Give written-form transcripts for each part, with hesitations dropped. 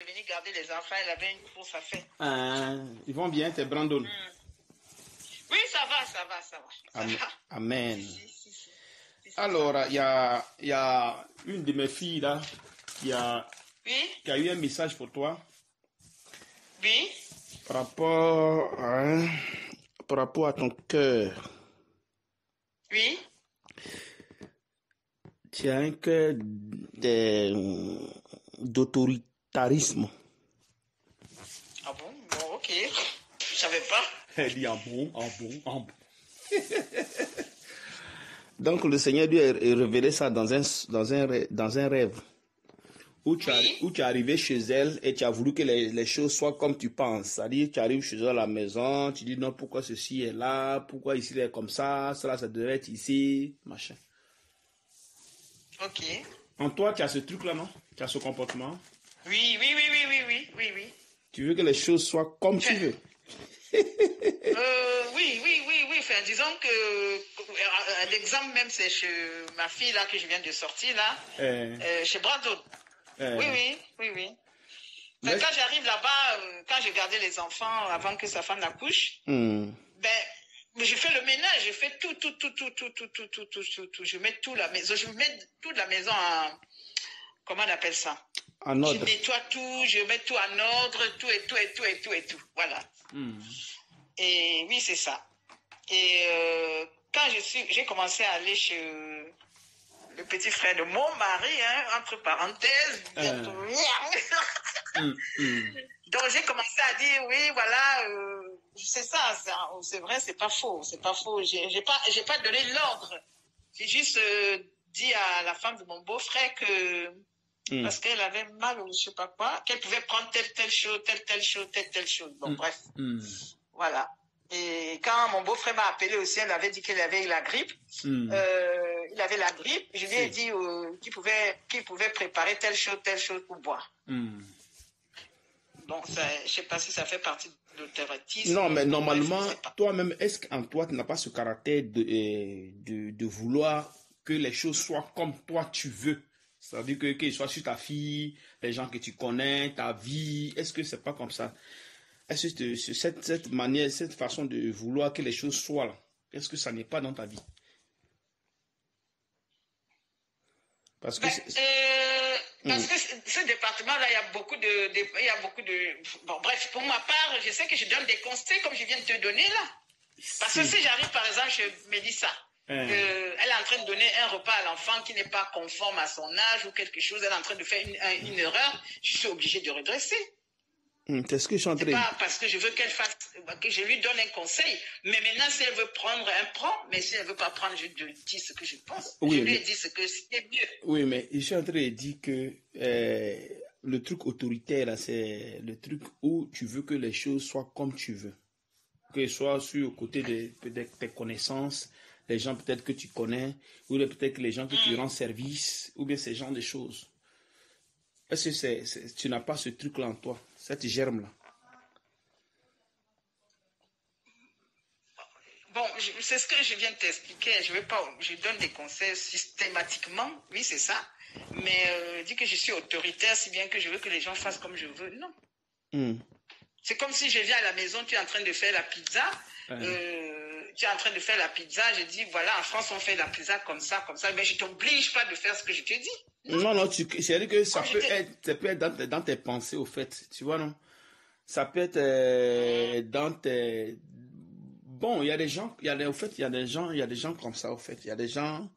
venir garder les enfants, elle avait une course à faire. Ils vont bien, tes Brandon? Oui, ça va, ça va, ça va. Ça va. Amen. Si. Alors, il y a une de mes filles là qui a eu un message pour toi. Oui. Par rapport à ton cœur. Oui. Tu as un cœur d'autoritarisme. Ah bon? Bon, ok. Je savais pas. Elle dit en bon. Donc le Seigneur lui a révélé ça dans un rêve. Où tu es arrivé chez elle et tu as voulu que les choses soient comme tu penses. C'est-à-dire, tu arrives chez elle à la maison, tu dis non, pourquoi ceci est là, pourquoi ici il est comme ça devrait être ici, machin. Ok. En toi, tu as ce truc-là, non? Tu as ce comportement? Oui. Tu veux que les choses soient comme tu veux? Oui. Enfin, disons que l'exemple même, c'est chez ma fille là que je viens de sortir là, chez Brandon. Oui. Enfin, quand j'arrive là-bas, quand j'ai gardé les enfants avant que sa femme n'accouche, ben, je fais le ménage, je fais tout. Je mets tout la maison, je mets toute la maison en, comment on appelle ça? En ordre. Je nettoie tout, je mets tout en ordre, tout. Voilà. Et oui, c'est ça. Et quand j'ai commencé à aller chez le petit frère de mon mari, hein, entre parenthèses. Donc j'ai commencé à dire oui, voilà, c'est ça, c'est vrai, c'est pas faux. J'ai pas donné l'ordre. J'ai juste dit à la femme de mon beau-frère que parce qu'elle avait mal ou je sais pas quoi, qu'elle pouvait prendre telle chose. Bon, bref. Voilà. Et quand mon beau-frère m'a appelé aussi, elle avait dit qu'elle avait la grippe. Il avait la grippe. Je lui ai dit qu'il pouvait préparer telle chose pour boire. Donc, ça, je ne sais pas si ça fait partie de l'autoritisme. Non, mais normalement, toi-même, est-ce qu'en toi, tu n'as pas ce caractère de vouloir que les choses soient comme toi tu veux? C'est-à-dire que soit sur ta fille, les gens que tu connais, ta vie, est-ce que c'est pas comme ça? Est-ce que cette manière, cette façon de vouloir que les choses soient là, est-ce que ça n'est pas dans ta vie? Parce que ce département-là, il y a beaucoup de... Bon, bref, pour ma part, je sais que je donne des conseils comme je viens de te donner là. Parce que si j'arrive, par exemple, chez Mélissa, elle est en train de donner un repas à l'enfant qui n'est pas conforme à son âge ou quelque chose, elle est en train de faire une erreur, je suis obligée de redresser. C'est ce que je suis en train de... C'est pas parce que je veux qu'elle fasse, que je lui donne un conseil. Mais maintenant, si elle veut prendre, elle prend. Mais si elle veut pas prendre, je lui dis ce que je pense. Oui, je lui dis ce que c'est mieux. Oui, mais je suis en train de dire que le truc autoritaire, là, c'est le truc où tu veux que les choses soient comme tu veux. Que ce soit sur le côté de tes connaissances, les gens peut-être que tu connais, ou peut-être les gens que tu rends service, ou bien ces genres de choses. Est-ce que tu n'as pas ce truc-là en toi, cette germe-là? Bon, c'est ce que je viens de t'expliquer. Je donne des conseils systématiquement, oui, c'est ça. Mais dire que je suis autoritaire, si bien que je veux que les gens fassent comme je veux, non. C'est comme si je viens à la maison, tu es en train de faire la pizza. Tu es en train de faire la pizza, je dis, voilà, en France, on fait la pizza comme ça. Mais je ne t'oblige pas de faire ce que je te dis. Non, c'est-à-dire que ça peut être dans tes pensées, au fait. Tu vois, non? Ça peut être dans tes... Bon, il y a des gens, il y a des gens comme ça, au fait. Il y a des gens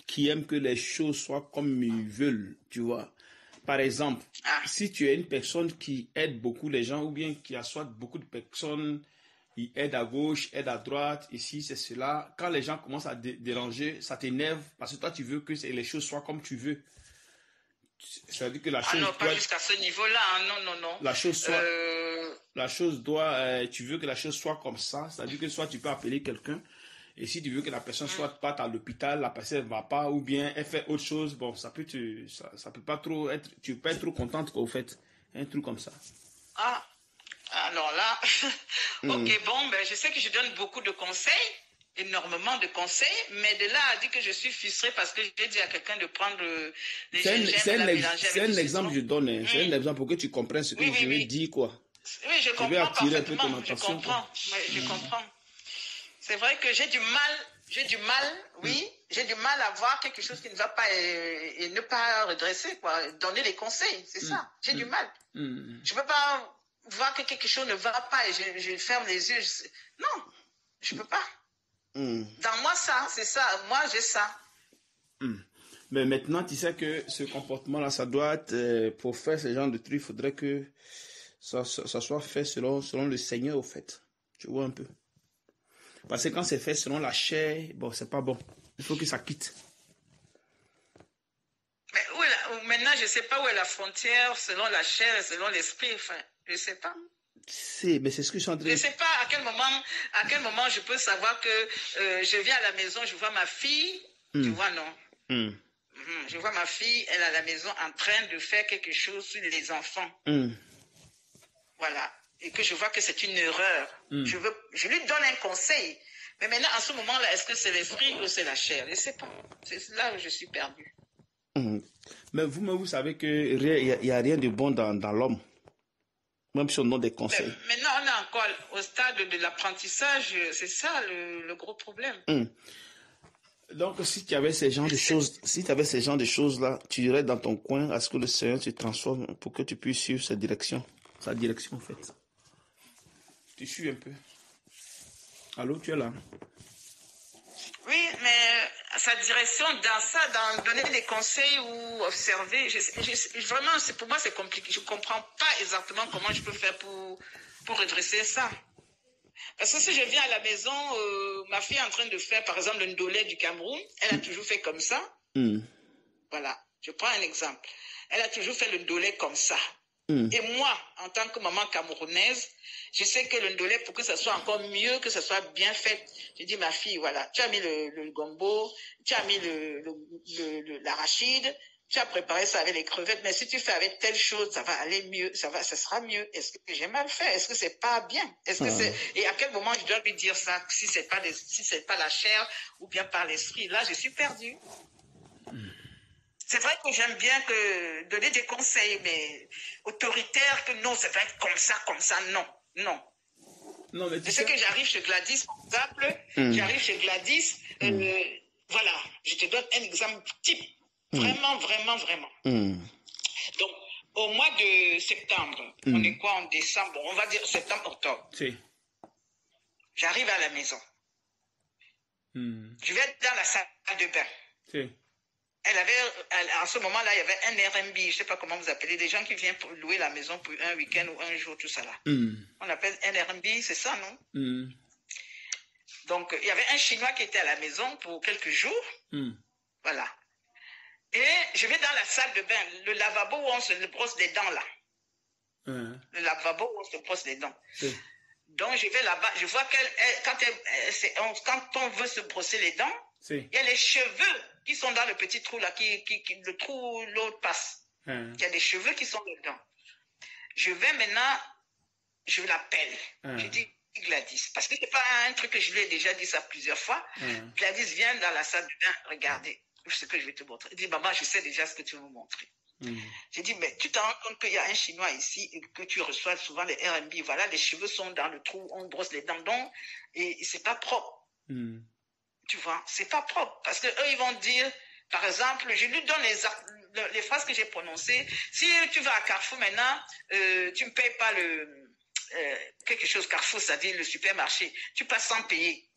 qui aiment que les choses soient comme ils veulent, tu vois. Par exemple, si tu es une personne qui aide beaucoup les gens, ou bien qui assoit beaucoup de personnes, ils aident à gauche, aident à droite, ici, c'est cela. Quand les gens commencent à déranger, ça t'énerve, parce que toi, tu veux que les choses soient comme tu veux. Ça veut dire que la chose... non, pas jusqu'à ce niveau-là, hein. Non. La chose doit... tu veux que la chose soit comme ça, ça veut dire que soit tu peux appeler quelqu'un, et si tu veux que la personne soit pas à l'hôpital, la personne ne va pas, ou bien elle fait autre chose, bon, ça peut pas trop être... Tu peux pas être trop contente, au fait. Un truc comme ça. Alors là... Ok, bon, ben, je sais que je donne beaucoup de conseils. énormément de conseils, mais de là à dire que je suis frustrée parce que j'ai dit à quelqu'un de prendre les C'est gingembre, la mélanger c'est avec un du exemple que je citron. donne. Hein. C'est un exemple pour que tu comprennes ce que Oui, je oui, vais oui. dire, quoi. Oui, je Je vais comprends attirer un peu ton parfaitement, je attention, quoi. comprends, oui, je comprends. C'est vrai que j'ai du mal, oui, j'ai du mal à voir quelque chose qui ne va pas et ne pas redresser, quoi, donner des conseils, c'est ça, j'ai du mal. Je ne peux pas voir que quelque chose ne va pas et je ferme les yeux. Non, je ne peux pas. Dans moi, ça, c'est ça, moi, j'ai ça. Mais maintenant, tu sais que ce comportement-là, ça doit être, pour faire ce genre de truc, il faudrait que ça soit fait selon le Seigneur, au fait. Tu vois un peu. Parce que quand c'est fait selon la chair, bon, c'est pas bon. Il faut que ça quitte. Mais maintenant, je ne sais pas où est la frontière selon la chair et selon l'esprit. Enfin, je ne sais pas. Mais c'est ce que je suis en train de... Je ne sais pas à quel moment je peux savoir que je viens à la maison, je vois ma fille, tu vois, non. Je vois ma fille, elle est à la maison en train de faire quelque chose sur les enfants. Voilà. Et que je vois que c'est une erreur. Je lui donne un conseil. Mais maintenant, en ce moment-là, est-ce que c'est l'esprit ou c'est la chair? Je ne sais pas. C'est là où je suis perdue. Mais vous savez qu'il n'y a rien de bon dans l'homme. Même si on donne des conseils. Mais maintenant, on est encore au stade de l'apprentissage. C'est ça le gros problème. Donc, si tu avais ces genres de choses, là, tu irais dans ton coin à ce que le Seigneur se transforme pour que tu puisses suivre sa direction en fait. Tu suis un peu. Allô, tu es là? Oui, mais sa direction dans donner des conseils ou observer, vraiment, pour moi, c'est compliqué. Je ne comprends pas exactement comment je peux faire pour redresser ça. Parce que si je viens à la maison, ma fille est en train de faire, par exemple, le ndolé du Cameroun, elle a toujours fait comme ça. Voilà, je prends un exemple. Elle a toujours fait le ndolé comme ça. Et moi, en tant que maman camerounaise, je sais que le ndolé, pour que ça soit encore mieux, que ça soit bien fait, je dis, ma fille, voilà, tu as mis le gombo, tu as mis l'arachide, tu as préparé ça avec les crevettes, mais si tu fais avec telle chose, ça va aller mieux, ça sera mieux. Est-ce que j'ai mal fait? Est-ce que c'est pas bien? Et à quel moment je dois lui dire ça, si c'est pas la chair ou bien par l'esprit? Là, je suis perdue. C'est vrai que j'aime bien donner des conseils, mais autoritaires, que non, ça va être comme ça, non. Non, mais je sais que j'arrive chez Gladys, par exemple, j'arrive chez Gladys, voilà, je te donne un exemple type, vraiment, vraiment, vraiment. Donc, au mois de septembre, on est quoi en décembre? On va dire septembre, octobre. Si. J'arrive à la maison. Je vais dans la salle de bain. Si. En ce moment-là, il y avait un Airbnb, je ne sais pas comment vous appelez, des gens qui viennent pour louer la maison pour un week-end ou un jour, tout ça là. On appelle un Airbnb, c'est ça, non? Donc, il y avait un Chinois qui était à la maison pour quelques jours. Voilà. Et je vais dans la salle de bain, le lavabo où on se brosse les dents là. Le lavabo où on se brosse les dents. Donc, je vais là-bas, je vois quand on veut se brosser les dents, il y a les cheveux qui sont dans le petit trou là, le trou où l'eau passe. Il y a des cheveux qui sont dedans. Je vais maintenant, je l'appelle. Je dis Gladys, parce que c'est pas un truc que je lui ai déjà dit ça plusieurs fois. Gladys, viens dans la salle de bain, regardez ce que je vais te montrer. Elle dit, maman, je sais déjà ce que tu veux me montrer. J'ai dit, mais tu te rends compte qu'il y a un Chinois ici et que tu reçois souvent les Airbnb. Voilà, les cheveux sont dans le trou, on brosse les dents, donc, et c'est pas propre. Tu vois, c'est pas propre. Parce qu'eux, ils vont dire, par exemple, je lui donne les phrases que j'ai prononcées. Si tu vas à Carrefour maintenant, tu ne payes pas quelque chose Carrefour, c'est-à-dire le supermarché. Tu passes sans payer.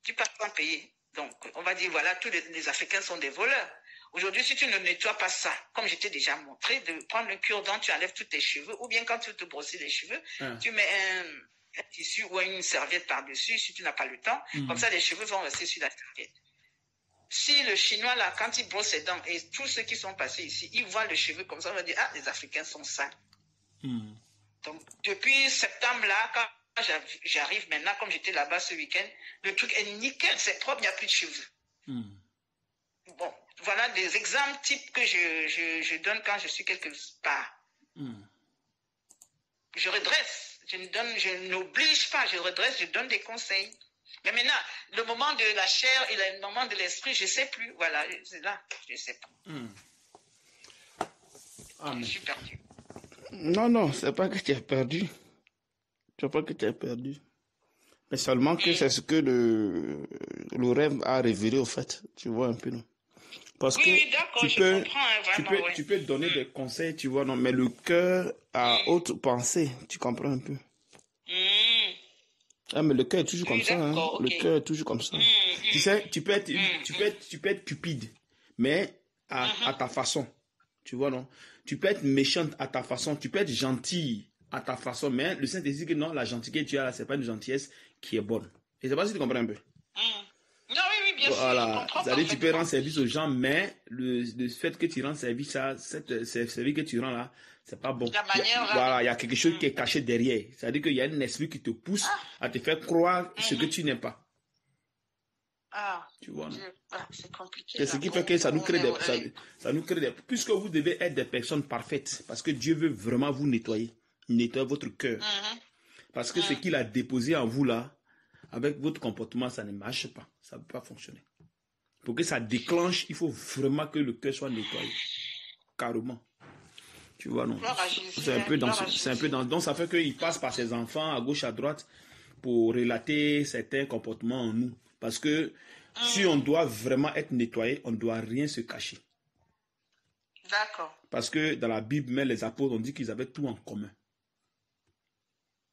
Tu passes sans payer. Donc, on va dire, voilà, tous les Africains sont des voleurs. Aujourd'hui, si tu ne nettoies pas ça, comme je t'ai déjà montré, de prendre un cure-dent, tu enlèves tous tes cheveux, ou bien quand tu veux te brosser les cheveux, tu mets un tissu ou une serviette par-dessus, si tu n'as pas le temps, comme ça les cheveux vont rester sur la serviette. Si le Chinois, là, quand il brosse ses dents, et tous ceux qui sont passés ici, ils voient le cheveu comme ça, on va dire, ah, les Africains sont sales. Donc, depuis septembre, là, quand j'arrive maintenant, comme j'étais là-bas ce week-end, le truc est nickel, c'est propre, il n'y a plus de cheveux. Bon, voilà des exemples types que je donne quand je suis quelque part. Je redresse, je n'oblige pas, je redresse, je donne des conseils. Mais maintenant, le moment de la chair et le moment de l'esprit, je ne sais plus. Voilà, c'est là, je ne sais pas. Je suis perdue. Non, non, c'est pas que tu es perdu. C'est pas que tu es perdu. Mais seulement que c'est ce que le rêve a révélé au fait. Tu vois un peu, non? Parce Oui, que oui, d'accord, je comprends, hein, vraiment, tu peux donner des conseils, tu vois, non, mais le cœur a autre pensée, tu comprends un peu. Ah, mais le cœur est toujours comme Oui, ça, hein. d'accord, Le ok. cœur est toujours comme ça. Tu sais, tu peux être cupide, mais à ta façon, tu vois, non? Tu peux être méchante à ta façon, tu peux être gentil à ta façon, mais le Saint-Esprit dit que non, la gentillesse que tu as là, c'est pas une gentillesse qui est bonne. Et c'est pas si tu comprends un peu. Non, oui, oui, bien sûr, je Voilà, comprends c'est-à-dire tu peux parfaitement. rendre service aux gens, mais le fait que tu rends service à ce service que tu rends là, c'est pas bon. La manière là. Voilà, il y a quelque chose qui est caché derrière. C'est-à-dire qu'il y a un esprit qui te pousse à te faire croire ce que tu n'es pas. Ah, Tu vois, non? c'est compliqué. C'est ce qui fait que ça nous crée ça nous crée des, puisque vous devez être des personnes parfaites, parce que Dieu veut vraiment vous nettoyer votre cœur. Parce que ce qu'il a déposé en vous là, avec votre comportement, ça ne marche pas. Ça ne peut pas fonctionner. Pour que ça déclenche, il faut vraiment que le cœur soit nettoyé. Carrément. Tu vois, non? C'est un peu dans donc ça fait qu'il passe par ses enfants à gauche, à droite pour relater certains comportements en nous. Parce que si on doit vraiment être nettoyé, on ne doit rien se cacher. D'accord. Parce que dans la Bible, même les apôtres ont dit qu'ils avaient tout en commun.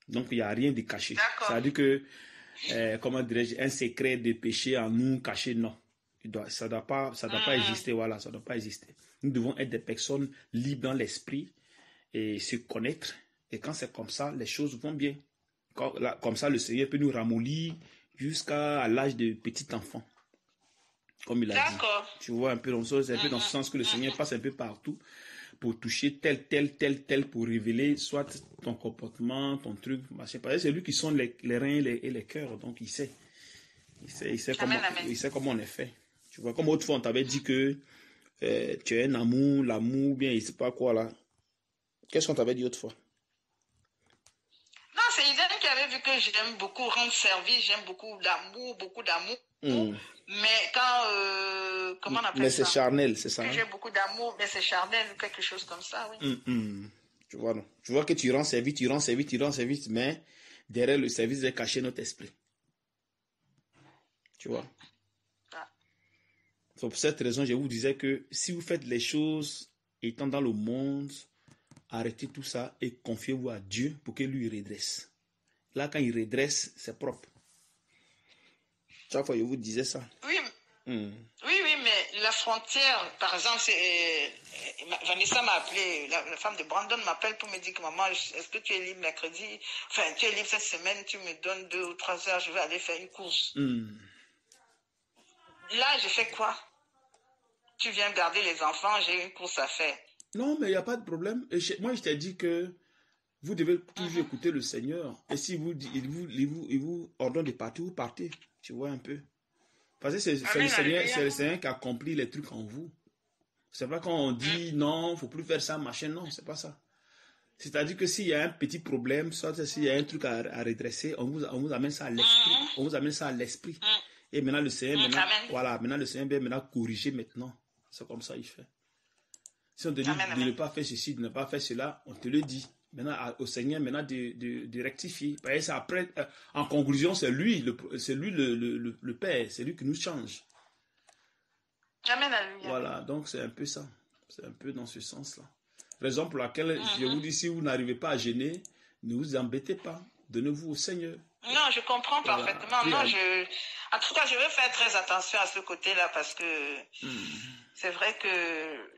Donc il n'y a rien de caché. Ça veut dire que, comment dirais-je, un secret de péché en nous caché, non. Ça ne doit pas exister, voilà, ça ne doit pas exister. Nous devons être des personnes libres dans l'esprit et se connaître. Et quand c'est comme ça, les choses vont bien. Comme ça, le Seigneur peut nous ramollir jusqu'à l'âge de petit enfant. Comme il a dit. Tu vois un peu dans ce sens que le Seigneur passe un peu partout pour toucher tel, pour révéler soit ton comportement, ton truc, machin. Parce que c'est lui qui sonde les reins et les cœurs, donc il sait. Il sait comment on est fait. Tu vois, comme autrefois on t'avait dit que tu as un amour, l'amour, bien, il ne sait pas quoi là. Qu'est-ce qu'on t'avait dit autrefois? Non, c'est Iden qui avait vu que j'aime beaucoup rendre service, j'aime beaucoup d'amour. Mais quand, comment on appelle ça? Mais c'est charnel, c'est ça. Que j'ai beaucoup d'amour, mais c'est charnel ou quelque chose comme ça, oui. Tu vois, non? Tu vois que tu rends service, mais derrière le service est caché notre esprit. Tu vois? C'est pour cette raison, je vous disais que si vous faites les choses étant dans le monde, arrêtez tout ça et confiez-vous à Dieu pour qu'il lui redresse. Là, quand il redresse, c'est propre. Chaque fois, je vous disais ça. Oui, oui, mais la frontière, par exemple, Vanessa m'a appelé, la femme de Brandon m'appelle pour me dire que maman, est-ce que tu es libre mercredi? Enfin, tu es libre cette semaine, tu me donnes 2 ou 3 heures, je vais aller faire une course. Là, je fais quoi? Tu viens garder les enfants, j'ai une course à faire. Non, mais il n'y a pas de problème. Et moi, je t'ai dit que vous devez toujours écouter le Seigneur. Et si il vous ordonne de partir, vous partez. Tu vois un peu. Parce que c'est le Seigneur qui accomplit les trucs en vous. C'est pas quand on dit non, il ne faut plus faire ça, machin. Non, c'est pas ça. C'est-à-dire que s'il y a un petit problème, soit s'il y a un truc à redresser, on vous amène ça à l'esprit. On vous amène ça à l'esprit. Et maintenant, le Seigneur, maintenant, le Seigneur vient maintenant corriger maintenant. C'est comme ça il fait. Si on te dit de ne pas faire ceci, de ne pas faire cela, on te le dit. Maintenant, au Seigneur, maintenant, de rectifier. Parce que après, en conclusion, c'est lui le Père, c'est lui qui nous change. Amen à lui. Voilà, donc c'est un peu ça. C'est un peu dans ce sens-là. Raison pour laquelle je vous dis, si vous n'arrivez pas à gêner, ne vous embêtez pas. Donnez-vous au Seigneur. Non, je comprends parfaitement. Non, en tout cas, je veux faire très attention à ce côté-là parce que c'est vrai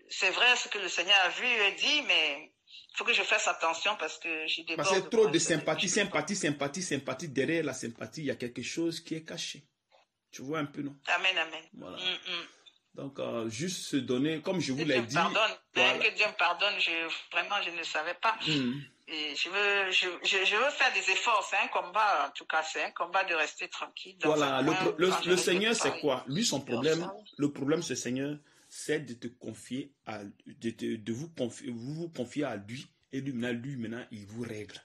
ce que le Seigneur a vu et dit, mais il faut que je fasse attention parce que j'ai des. Parce que trop de sympathie. Derrière la sympathie, il y a quelque chose qui est caché. Tu vois un peu, non? Amen, amen. Voilà. Donc, juste se donner, comme je vous l'ai dit. Pardonne, voilà. Que Dieu me pardonne, vraiment, je ne savais pas. Et je veux faire des efforts. C'est un combat, en tout cas, c'est un combat de rester tranquille. Voilà, le Seigneur, c'est quoi? Lui, son problème, le problème, ce Seigneur, c'est de te confier vous confier à lui, et lui, maintenant, il vous règle.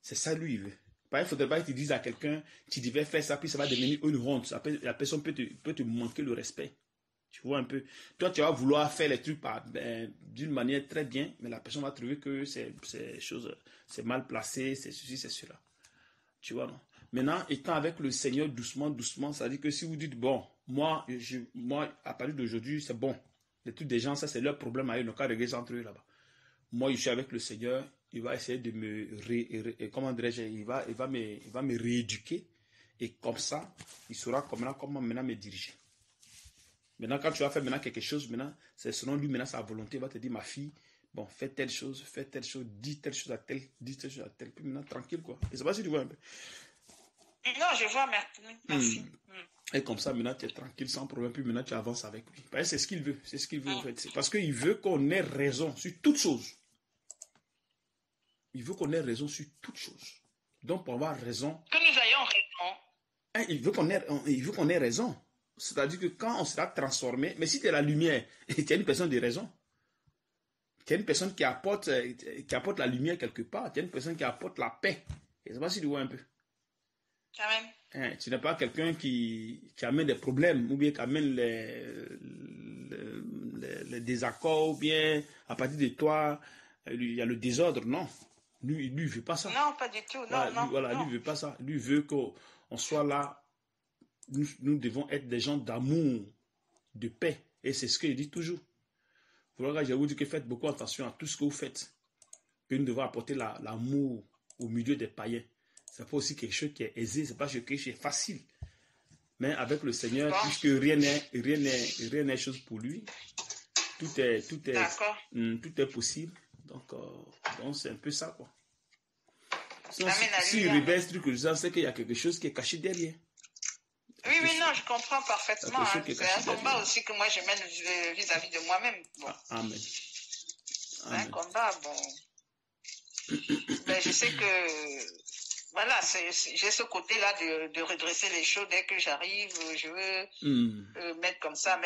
C'est ça, lui, il veut. Il ne faudrait pas que tu dises à quelqu'un, tu devais faire ça, puis ça va devenir une honte. La personne peut te manquer le respect. Tu vois un peu. Toi, tu vas vouloir faire les trucs d'une manière très bien, mais la personne va trouver que c'est mal placé, c'est ceci, c'est cela. Tu vois, non? Maintenant, étant avec le Seigneur doucement, doucement, ça veut dire que si vous dites, bon, moi à partir d'aujourd'hui, c'est bon. Les trucs des gens, ça, c'est leur problème à eux, donc à régler ça entre eux là-bas. Moi, je suis avec le Seigneur, il va essayer de me, comment dirais-je, il va me rééduquer, et comme ça, il saura comment maintenant me diriger. Maintenant, quand tu vas faire maintenant quelque chose, maintenant, c'est selon lui, maintenant, sa volonté, il va te dire, ma fille, bon, fais telle chose, dis telle chose à telle, puis maintenant, tranquille, quoi. Et c'est pas si tu vois un peu. Non, je vois, merci. Et comme ça, maintenant, tu es tranquille, sans problème, puis maintenant, tu avances avec lui. C'est ce qu'il veut, en fait. C'est parce qu'il veut qu'on ait raison sur toute chose. Il veut qu'on ait raison sur toute chose. Donc, pour avoir raison... Que nous ayons raison. Il veut qu'on ait raison. C'est-à-dire que quand on sera transformé, mais si tu es la lumière, tu es une personne de raison. Tu es une personne qui apporte la lumière quelque part. Tu es une personne qui apporte la paix. Je ne sais pas si tu vois un peu. Amen. Tu n'es pas quelqu'un qui amène des problèmes, ou bien qui amène les désaccords, ou bien à partir de toi, il y a le désordre. Non. Lui, il ne veut pas ça. Non, pas du tout. Lui ne veut pas ça. Lui veut qu'on soit là. Nous devons être des gens d'amour, de paix. Et c'est ce qu'il dit toujours. Voilà, je vous dis que faites beaucoup attention à tout ce que vous faites. Que nous devons apporter l'amour au milieu des païens. Ce n'est pas aussi quelque chose qui est aisé, ce n'est pas quelque chose qui est facile. Mais avec le Seigneur, puisque rien n'est chose pour lui, tout est possible. Donc c'est un peu ça, quoi. Sinon, si il révèle ce truc, c'est qu'il y a quelque chose qui est caché derrière. Oui, non, je comprends parfaitement. C'est un combat aussi que moi je mène vis-à-vis de moi-même. Bon. Amen. C'est un combat, bon. Mais je sais que, voilà, j'ai ce côté-là de redresser les choses dès que j'arrive. Je veux mettre comme ça.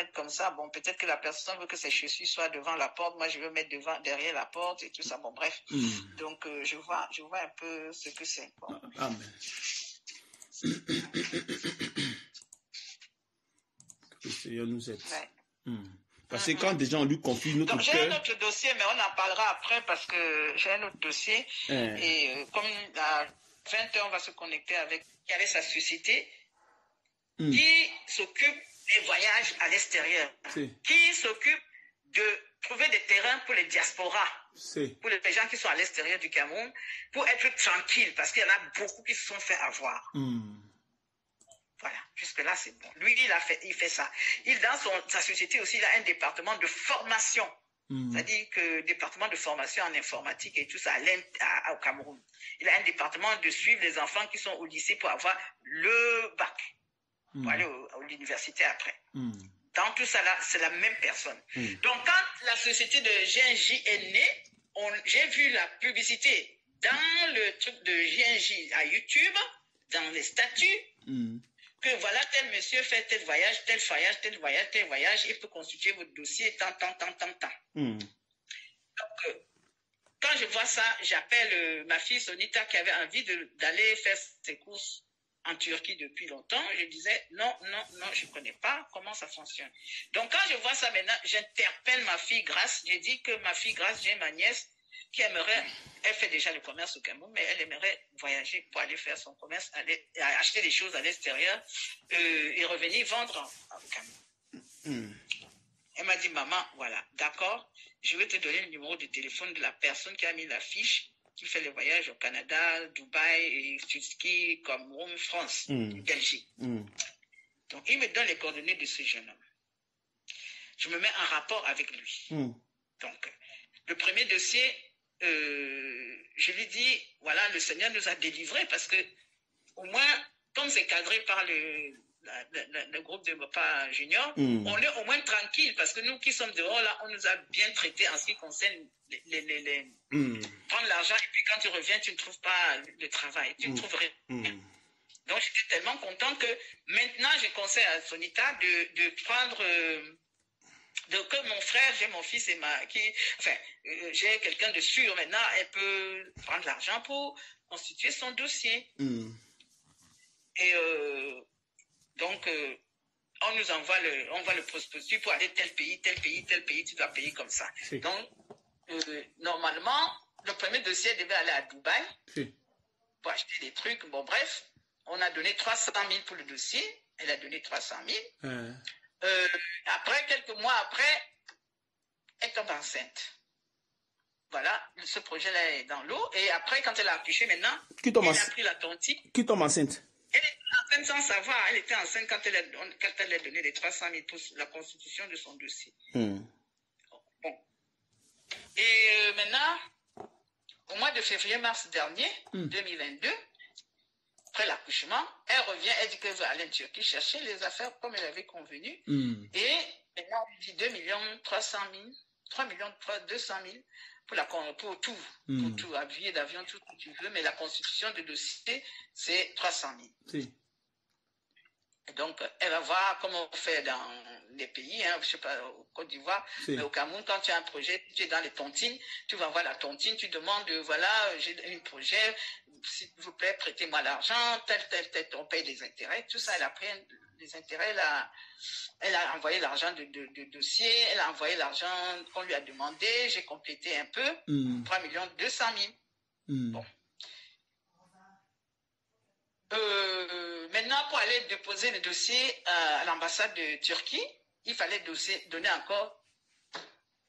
Bon, peut-être que la personne veut que ses chaussures soient devant la porte. Moi, je veux mettre derrière la porte et tout ça. Bon, bref. Donc, je vois un peu ce que c'est. Bon. Amen. Que le Seigneur nous aide. Ouais. Parce que quand des gens lui confient notre cœur... J'ai un autre dossier, mais on en parlera après parce que j'ai un autre dossier. Et comme à 20h, on va se connecter avec qui avait sa société qui s'occupe des voyages à l'extérieur, qui s'occupe de trouver des terrains pour les diasporas, pour les gens qui sont à l'extérieur du Cameroun, pour être tranquilles, parce qu'il y en a beaucoup qui se sont fait avoir. Voilà, jusque-là, c'est bon. Lui, il fait ça. Dans sa société aussi, il a un département de formation. C'est-à-dire que département de formation en informatique et tout ça au Cameroun. Il a un département de suivre les enfants qui sont au lycée pour avoir le bac, pour aller à l'université après. Dans tout ça, là, c'est la même personne. Donc, quand la société de GNJ est née, j'ai vu la publicité dans le truc de GNJ à YouTube, dans les statuts, que voilà, tel monsieur fait tel voyage, il peut constituer votre dossier, tant. Donc, quand je vois ça, j'appelle ma fille Sonita qui avait envie d'aller faire ses courses en Turquie depuis longtemps. Je disais, non, je ne connais pas comment ça fonctionne. Donc, quand je vois ça maintenant, j'interpelle ma fille Grace. J'ai dit que ma fille Grace, j'ai ma nièce qui aimerait, elle fait déjà le commerce au Cameroun, mais elle aimerait voyager pour aller faire son commerce, acheter des choses à l'extérieur et revenir vendre au Cameroun. Elle m'a dit, maman, voilà, d'accord, je vais te donner le numéro de téléphone de la personne qui a mis la fiche, qui fait les voyages au Canada, Dubaï, Turquie, Cameroun, France, Belgique. Donc, il me donne les coordonnées de ce jeune homme. Je me mets en rapport avec lui. Donc, le premier dossier, je lui dis, voilà, le Seigneur nous a délivrés parce que, au moins, comme c'est cadré par le groupe de Papa Junior, on est au moins tranquille parce que nous qui sommes dehors, là, on nous a bien traités en ce qui concerne prendre l'argent et puis quand tu reviens, tu ne trouves pas le travail, tu ne trouves rien. Donc, j'étais tellement content que maintenant, je conseille à Sonita de prendre Donc, mon frère, j'ai mon fils j'ai quelqu'un de sûr maintenant, elle peut prendre l'argent pour constituer son dossier. Et donc, on nous envoie le prospectus pour aller tel pays, tu dois payer comme ça. Si. Donc, normalement, le premier dossier devait aller à Dubaï pour acheter des trucs. Bon, bref, on a donné 300 000 pour le dossier. Elle a donné 300 000. Après, quelques mois après, elle tombe enceinte. Voilà, ce projet-là est dans l'eau. Et après, quand elle a accouché maintenant, elle a pris la tontine. Qui tombe enceinte? Elle était enceinte sans savoir. Elle était enceinte quand elle a donné les 300 000 pour la constitution de son dossier. Bon. Et maintenant, au mois de février-mars dernier, 2022, après l'accouchement, elle revient, elle dit qu'elle veut aller en Turquie chercher les affaires comme elle avait convenu. Et maintenant, on lui dit 2 300 000, 3 200 000 pour tout, billet d'avion, tout ce que tu veux, mais la constitution de dossier, c'est 300 000. Si. Et donc, elle va voir comment on fait dans les pays, je ne sais pas, au Côte d'Ivoire, mais au Cameroun, quand tu as un projet, tu es dans les tontines, tu vas voir la tontine, tu demandes, voilà, j'ai un projet, s'il vous plaît, prêtez-moi l'argent, tel, on paye des intérêts, tout ça, elle a pris des intérêts, elle a envoyé l'argent de dossier, elle a envoyé l'argent qu'on lui a demandé, j'ai complété un peu, 3 200 000. Bon. Maintenant, pour aller déposer le dossier à l'ambassade de Turquie, il fallait donner encore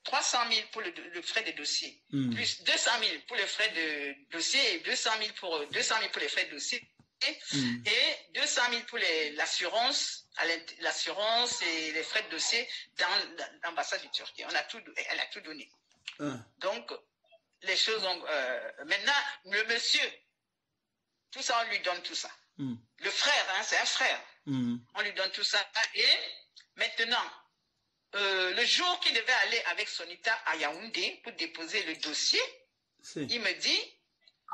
300 000 pour le frais de dossier, plus 200 000 pour les frais de dossier et 200 000 pour les frais de dossier et 200 000 pour l'assurance et les frais de dossier dans l'ambassade de Turquie. Elle a tout donné. Donc, les choses ont... maintenant, le monsieur... Tout ça, on lui donne tout ça. Le frère, c'est un frère. On lui donne tout ça. Et maintenant, le jour qu'il devait aller avec Sonita à Yaoundé pour déposer le dossier, il me dit,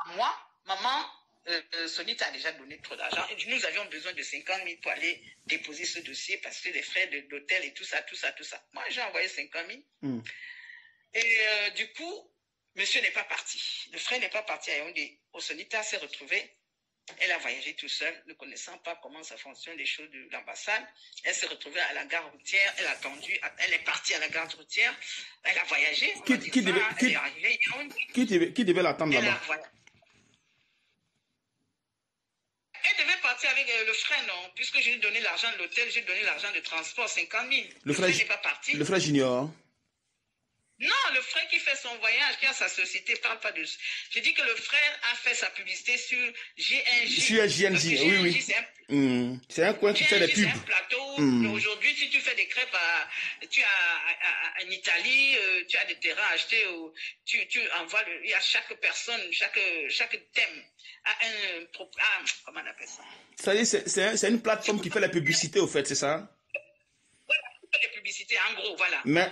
moi, maman, Sonita a déjà donné trop d'argent. Et nous avions besoin de 50 000 pour aller déposer ce dossier parce que les frais d'hôtel et tout ça. Moi, j'ai envoyé 50 000. Et du coup, monsieur n'est pas parti. Le frère n'est pas parti à Yaoundé. Sonita s'est retrouvée. Elle a voyagé tout seule, ne connaissant pas comment ça fonctionne les choses de l'ambassade. Elle s'est retrouvée à la gare routière, elle a attendu, elle est partie à la gare routière, elle a voyagé. Qui devait l'attendre là-bas? Elle devait partir avec le frère, non, puisque j'ai donné l'argent de l'hôtel, j'ai donné l'argent de transport, 50 000. Le frère n'est pas parti. Le frère Junior. Non, le frère qui fait son voyage, qui a sa société, parle pas de... Je dis que le frère a fait sa publicité sur GNJ. Sur GNJ, oui. C'est un coin qui fait des pubs. C'est un plateau. Aujourd'hui, si tu fais des crêpes en Italie, tu as des terrains achetés, tu envoies, il y a chaque personne, chaque thème a comment on appelle ça? C'est une plateforme qui fait la publicité, au fait, c'est ça? Les publicités, en gros, voilà. Mais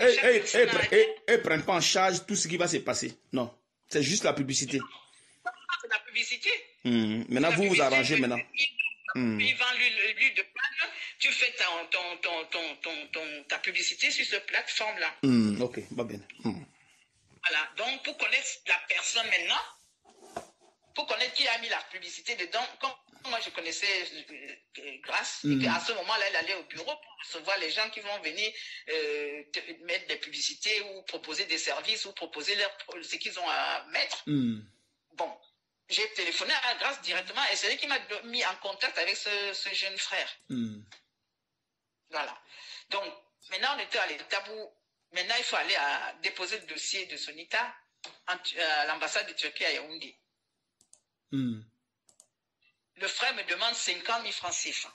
elles prennent pas en charge tout ce qui va se passer. Non, c'est juste la publicité. C'est la publicité. Maintenant, vous vous arrangez maintenant. Ils vendent l'huile de palme, tu fais ta publicité sur cette plateforme-là. Ok, va bien. Voilà, donc pour connaître la personne maintenant, pour connaître qui a mis la publicité dedans, comme moi je connaissais Grâce, et qu'à ce moment-là, elle allait au bureau pour recevoir les gens qui vont venir mettre des publicités ou proposer des services ou proposer ce qu'ils ont à mettre. Bon, j'ai téléphoné à Grâce directement et c'est lui qui m'a mis en contact avec ce jeune frère. Voilà. Donc, maintenant on était à l'étape où, maintenant il faut aller déposer le dossier de Sonita à l'ambassade de Turquie à Yaoundé. Le frère me demande 50 000 francs CFA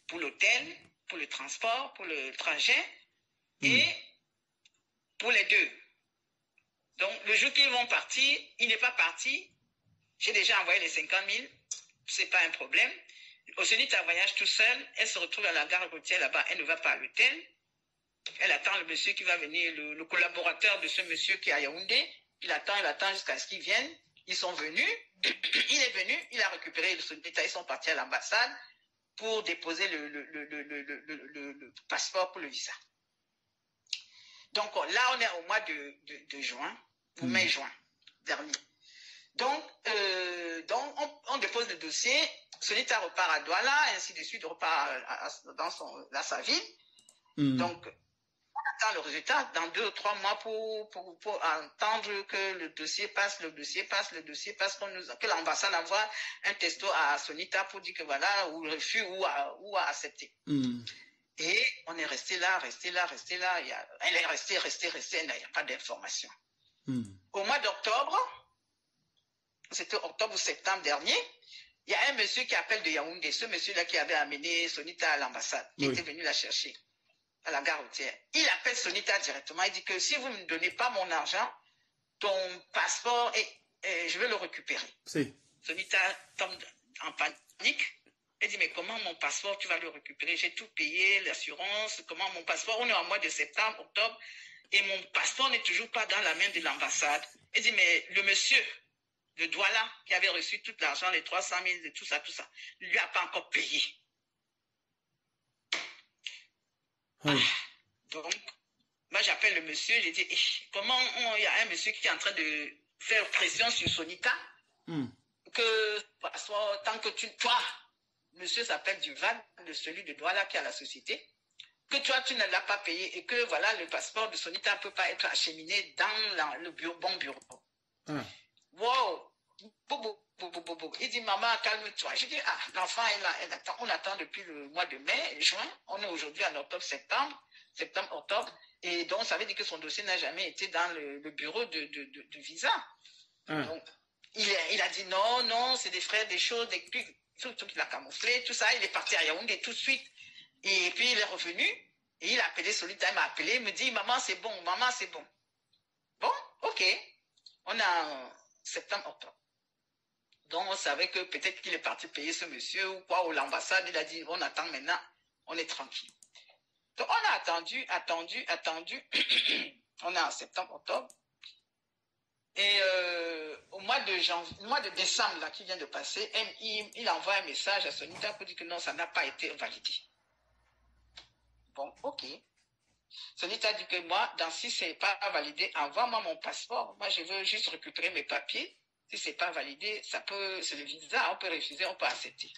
pour l'hôtel, pour le transport, pour le trajet et pour les deux. Donc, le jour qu'ils vont partir, il n'est pas parti. J'ai déjà envoyé les 50 000. C'est pas un problème. Sonita voyage tout seul. Elle se retrouve à la gare routière là-bas. Elle ne va pas à l'hôtel. Elle attend le monsieur qui va venir, le collaborateur de ce monsieur qui est à Yaoundé. Il attend jusqu'à ce qu'il vienne. Ils sont venus. Il est venu. Il a récupéré le Sonita. Ils sont partis à l'ambassade pour déposer le passeport pour le visa. Donc là, on est au mois de juin, ou mai-juin dernier. Donc on dépose le dossier, Sonita repart à Douala, ainsi de suite, repart dans sa ville. Donc, on attend le résultat dans 2 ou 3 mois pour entendre que le dossier passe, que l'ambassade envoie un texto à Sonita pour dire que voilà, ou refus ou a accepté. Et on est resté là. Elle est restée, il n'y a pas d'information. Au mois d'octobre, c'était octobre ou septembre dernier, il y a un monsieur qui appelle de Yaoundé, ce monsieur-là qui avait amené Sonita à l'ambassade, qui était venu la chercher à la gare routière. Il appelle Sonita directement, il dit que si vous ne me donnez pas mon argent, ton passeport, je vais le récupérer. Sonita tombe en panique. Elle dit, mais comment mon passeport, tu vas le récupérer? J'ai tout payé, l'assurance, comment mon passeport? On est en mois de septembre, octobre, et mon passeport n'est toujours pas dans la main de l'ambassade. Elle dit, mais le monsieur de Douala, qui avait reçu tout l'argent, les 300 000, tout ça, ne lui a pas encore payé. Donc, moi j'appelle le monsieur, j'ai dit, comment il y a un monsieur qui est en train de faire pression sur Sonita, que tant que toi, monsieur s'appelle Duval, celui de Douala qui a la société, que toi tu ne l'as pas payé et que voilà, le passeport de Sonita ne peut pas être acheminé dans le bon bureau. Wow! Il dit, maman, calme-toi. Je dis, l'enfant est là, on attend depuis le mois de mai, juin, on est aujourd'hui en octobre, septembre, octobre, et donc ça veut dire que son dossier n'a jamais été dans le bureau de visa. Donc, il a dit non, c'est des frais, des choses, tout qu'il a camouflé, tout ça, il est parti à Yaoundé tout de suite, et puis il est revenu, et il a appelé Solita, il m'a appelé, il me dit, maman, c'est bon. Bon, ok, on a septembre, octobre. Donc, on savait que peut-être qu'il est parti payer ce monsieur ou quoi, ou l'ambassade, il a dit, on attend maintenant, on est tranquille. Donc, on a attendu. On est en septembre, octobre. Et au mois de décembre, là, qui vient de passer, il envoie un message à Sonita pour dire que non, ça n'a pas été validé. Bon, ok. Sonita dit que moi, si ce n'est pas validé, envoie-moi mon passeport. Moi, je veux juste récupérer mes papiers. Si ce n'est pas validé, c'est le visa, on peut refuser, on peut accepter.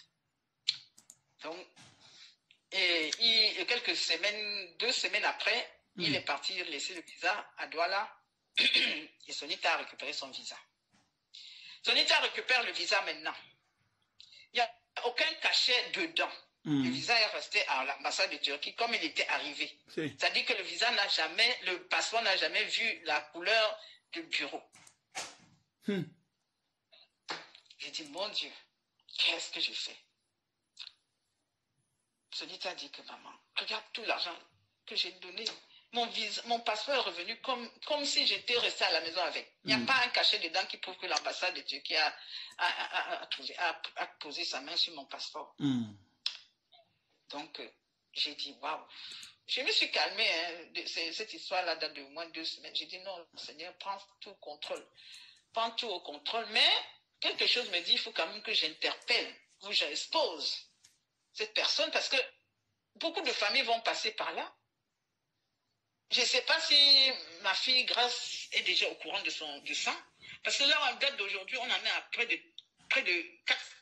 Donc, et quelques semaines, 2 semaines après, il est parti laisser le visa à Douala et Sonita a récupéré son visa. Sonita récupère le visa maintenant. Il n'y a aucun cachet dedans. Le visa est resté à l'ambassade de Turquie comme il était arrivé. C'est-à-dire que le passeport n'a jamais vu la couleur du bureau. J'ai dit, mon Dieu, qu'est-ce que j'ai fait? Sonita dit que maman, regarde tout l'argent que j'ai donné. Mon passeport est revenu comme si j'étais restée à la maison avec. Il n'y a pas un cachet dedans qui prouve que l'ambassade de Turquie a posé sa main sur mon passeport. Donc, j'ai dit, waouh. Je me suis calmée. Cette histoire-là date de au moins 2 semaines. J'ai dit, non, Seigneur, prends tout au contrôle. Mais quelque chose me dit, il faut quand même que j'interpelle ou j'expose cette personne parce que beaucoup de familles vont passer par là. Je ne sais pas si ma fille Grace est déjà au courant de sang. Parce que là, en date d'aujourd'hui, on en est à près de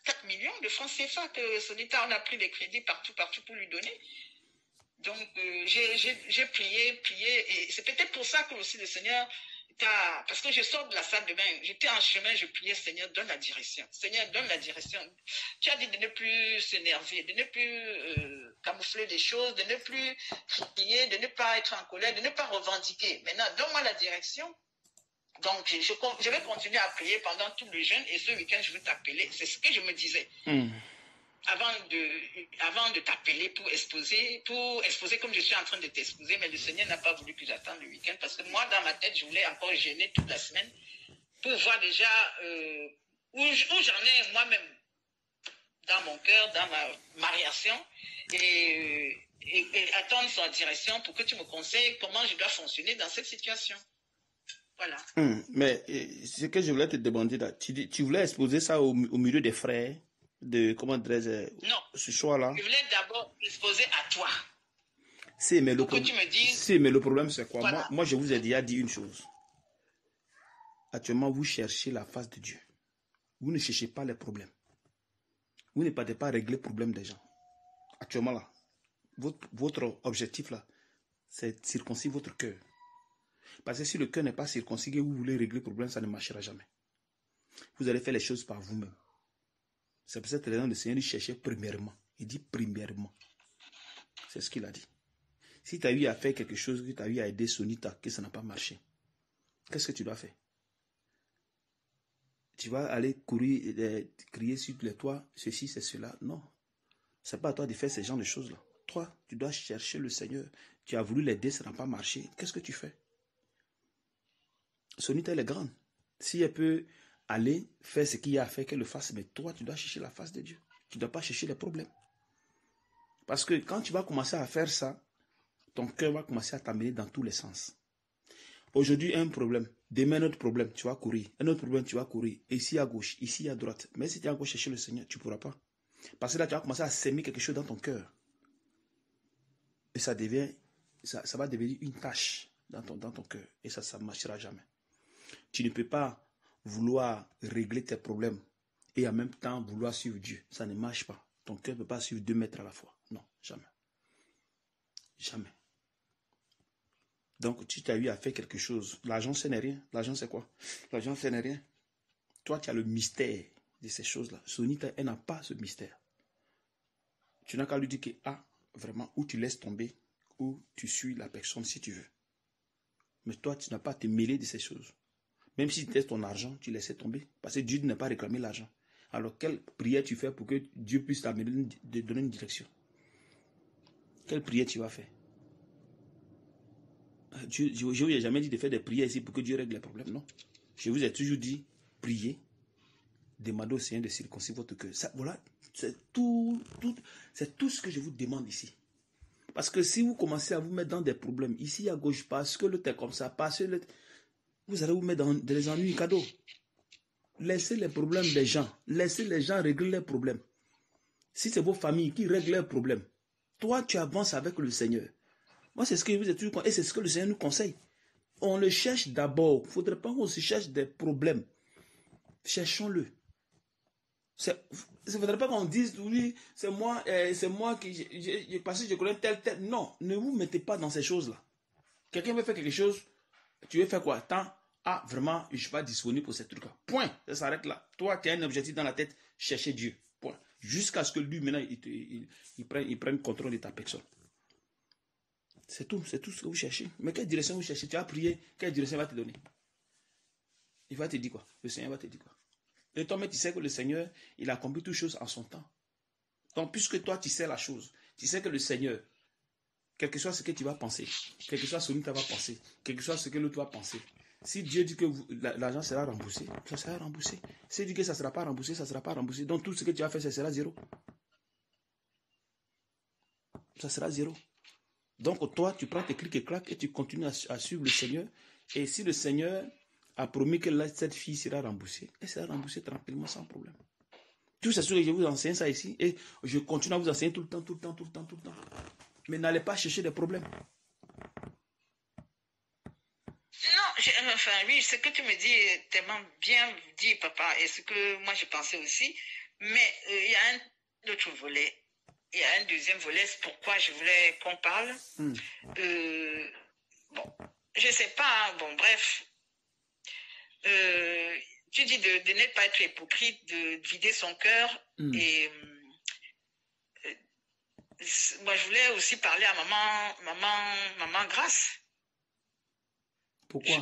4 millions de francs CFA que Sonita, on a pris des crédits partout pour lui donner. Donc, j'ai prié, et c'est peut-être pour ça que aussi le Seigneur, parce que je sors de la salle de bain, j'étais en chemin, je priais, Seigneur, donne la direction. Seigneur, donne la direction. Tu as dit de ne plus s'énerver, de ne plus camoufler des choses, de ne plus crier, de ne pas être en colère, de ne pas revendiquer. Maintenant, donne-moi la direction. Donc, je vais continuer à prier pendant tout le jeûne et ce week-end, je vais t'appeler. C'est ce que je me disais. Avant de t'appeler pour exposer comme je suis en train de t'exposer, mais le Seigneur n'a pas voulu que j'attende le week-end parce que moi, dans ma tête, je voulais encore jeûner toute la semaine pour voir déjà où j'en ai moi-même dans mon cœur, dans ma réaction et attendre sa direction pour que tu me conseilles comment je dois fonctionner dans cette situation. Voilà. Mais ce que je voulais te demander là, tu voulais exposer ça au milieu des frères de comment dirais-je non, ce choix-là? Je voulais d'abord exposer à toi. Si, mais pour que tu me dises... Si, mais le problème, c'est quoi? Voilà. Moi, je vous ai déjà dit une chose. Actuellement, vous cherchez la face de Dieu. Vous ne cherchez pas les problèmes. Vous ne partez pas régler les problèmes des gens. Actuellement, là, votre objectif, là, c'est de circoncire votre cœur. Parce que si le cœur n'est pas circoncis et vous voulez régler le problème, ça ne marchera jamais. Vous allez faire les choses par vous-même. C'est pour cette raison que le Seigneur dit chercher premièrement. Il dit premièrement. C'est ce qu'il a dit. Si tu as eu à faire quelque chose, que tu as eu à aider Sonita, que ça n'a pas marché, qu'est-ce que tu dois faire? Tu vas aller courir, crier sur les toits, ceci, c'est cela. Non. Ce n'est pas à toi de faire ce genre de choses-là. Toi, tu dois chercher le Seigneur. Tu as voulu l'aider, ça n'a pas marché. Qu'est-ce que tu fais? Sonita, elle est grande. Si elle peut aller faire ce qu'il y a à faire, qu'elle le fasse, mais toi, tu dois chercher la face de Dieu. Tu ne dois pas chercher les problèmes. Parce que quand tu vas commencer à faire ça, ton cœur va commencer à t'amener dans tous les sens. Aujourd'hui, un problème. Demain, un autre problème, tu vas courir. Un autre problème, tu vas courir. Ici à gauche, ici à droite. Mais si tu es encore chercher le Seigneur, tu ne pourras pas. Parce que là, tu vas commencer à s'aimer quelque chose dans ton cœur. Et ça va devenir une tâche dans ton cœur. Et ça ne marchera jamais. Tu ne peux pas vouloir régler tes problèmes et en même temps vouloir suivre Dieu. Ça ne marche pas. Ton cœur ne peut pas suivre 2 mètres à la fois. Non, jamais. Jamais. Donc, tu t'as eu à faire quelque chose. L'argent, ce n'est rien. L'argent, c'est quoi? L'argent, ce n'est rien. Toi, tu as le mystère de ces choses-là. Sonita, elle n'a pas ce mystère. Tu n'as qu'à lui dire que, vraiment, ou tu laisses tomber, ou tu suis la personne si tu veux. Mais toi, tu n'as pas à te mêler de ces choses. Même si tu laisses ton argent, tu laisses tomber. Parce que Dieu n'a pas réclamé l'argent. Alors, quelle prière tu fais pour que Dieu puisse t'amener, te donner une direction? Quelle prière tu vas faire? Je ne vous ai jamais dit de faire des prières ici pour que Dieu règle les problèmes, non. Je vous ai toujours dit, priez, demandez au Seigneur de circoncire votre cœur. Ça, voilà, c'est tout ce que je vous demande ici. Parce que si vous commencez à vous mettre dans des problèmes, ici à gauche, parce que l'autre est comme ça, parce que vous allez vous mettre dans des ennuis cadeaux. Laissez les problèmes des gens. Laissez les gens régler leurs problèmes. Si c'est vos familles qui règlent leurs problèmes, toi, tu avances avec le Seigneur. Moi, c'est ce que je vous ai toujours dit, et c'est ce que le Seigneur nous conseille. On le cherche d'abord. Il ne faudrait pas qu'on se cherche des problèmes. Cherchons-le. Il ne faudrait pas qu'on dise, oui, c'est moi qui, parce que je connais tel. Non, ne vous mettez pas dans ces choses-là. Quelqu'un veut faire quelque chose, tu veux faire quoi? Tant, vraiment, je ne suis pas disponible pour ces trucs-là. Point. Ça s'arrête là. Toi, tu as un objectif dans la tête, chercher Dieu. Point. Jusqu'à ce que lui, maintenant, il prenne contrôle de ta personne. C'est tout ce que vous cherchez. Mais quelle direction vous cherchez? Tu as prié, quelle direction il va te donner? Il va te dire quoi? Le Seigneur va te dire quoi? Et toi, mais tu sais que le Seigneur, il a accompli toutes choses en son temps. Donc, puisque toi, tu sais la chose, tu sais que le Seigneur, quel que soit ce que tu vas penser, quel que soit ce que tu vas penser, quel que soit ce que l'autre va penser, si Dieu dit que l'argent sera remboursé, ça sera remboursé. S'il dit que ça ne sera pas remboursé, ça ne sera pas remboursé. Donc, tout ce que tu vas faire, ça sera zéro. Ça sera zéro. Donc, toi, tu prends tes clics et claques et tu continues à suivre le Seigneur. Et si le Seigneur a promis que cette fille sera remboursée, elle sera remboursée tranquillement, sans problème. Tout c'est sûr que je vous enseigne ça ici et je continue à vous enseigner tout le temps. Mais n'allez pas chercher des problèmes. Non, oui, ce que tu me dis est tellement bien dit, papa, et ce que moi je pensais aussi. Mais il y a un autre volet. Il y a un deuxième volet, c'est pourquoi je voulais qu'on parle. Bon, je sais pas, bon, bref. Tu dis de ne pas être hypocrite, de vider son cœur. Et moi, je voulais aussi parler à maman Grâce. Pourquoi?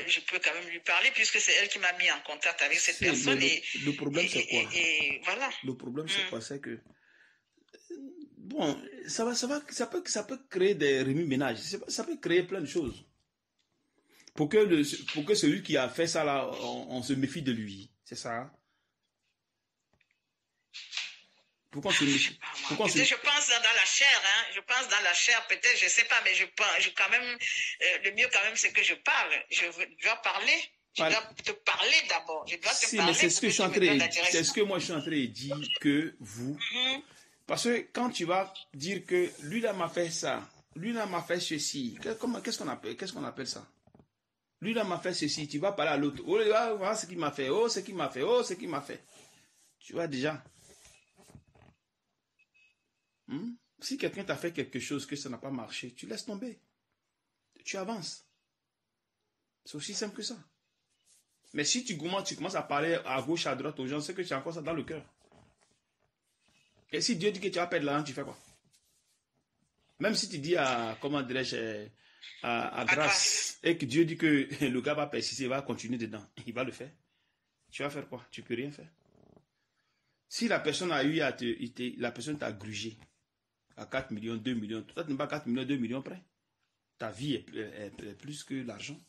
Je peux quand même lui parler puisque c'est elle qui m'a mis en contact avec cette personne. Le problème, c'est quoi? Et voilà. Le problème, c'est quoi? C'est que bon, ça peut créer des remue-ménages. Ça peut créer plein de choses. Pour que celui qui a fait ça là, on se méfie de lui. C'est ça. Hein? Pourquoi on se méfie? Je pense dans la chair, hein. Je pense dans la chair, peut-être, je sais pas, mais je quand même, le mieux quand même, c'est que je parle. Je dois parler. Je dois te parler d'abord. Je dois te parler. Mais c'est ce que je suis en train de dire. C'est ce que moi je suis en train de dire que vous. Parce que quand tu vas dire que lui là m'a fait ça, Lui là m'a fait ceci. Qu'est-ce qu'on appelle ça? Lui là m'a fait ceci. Tu vas parler à l'autre. Oh, voilà ce qu'il m'a fait. Oh, ce qu'il m'a fait. Oh, ce qu'il m'a fait. Tu vois déjà. Si quelqu'un t'a fait quelque chose que ça n'a pas marché, tu laisses tomber. Tu avances. C'est aussi simple que ça. Mais si tu commences à parler à gauche, à droite aux gens, c'est que tu as encore ça dans le cœur. Et si Dieu dit que tu vas perdre l'argent, tu fais quoi? Même si tu dis à, comment dirais-je, à grâce, et que Dieu dit que le gars va persister, il va continuer dedans, il va le faire. Tu vas faire quoi? Tu peux rien faire. Si la personne a eu la personne t'a grugé à 4 millions, 2 millions, toi tu n'es pas 4 millions, 2 millions près. Ta vie est plus que l'argent.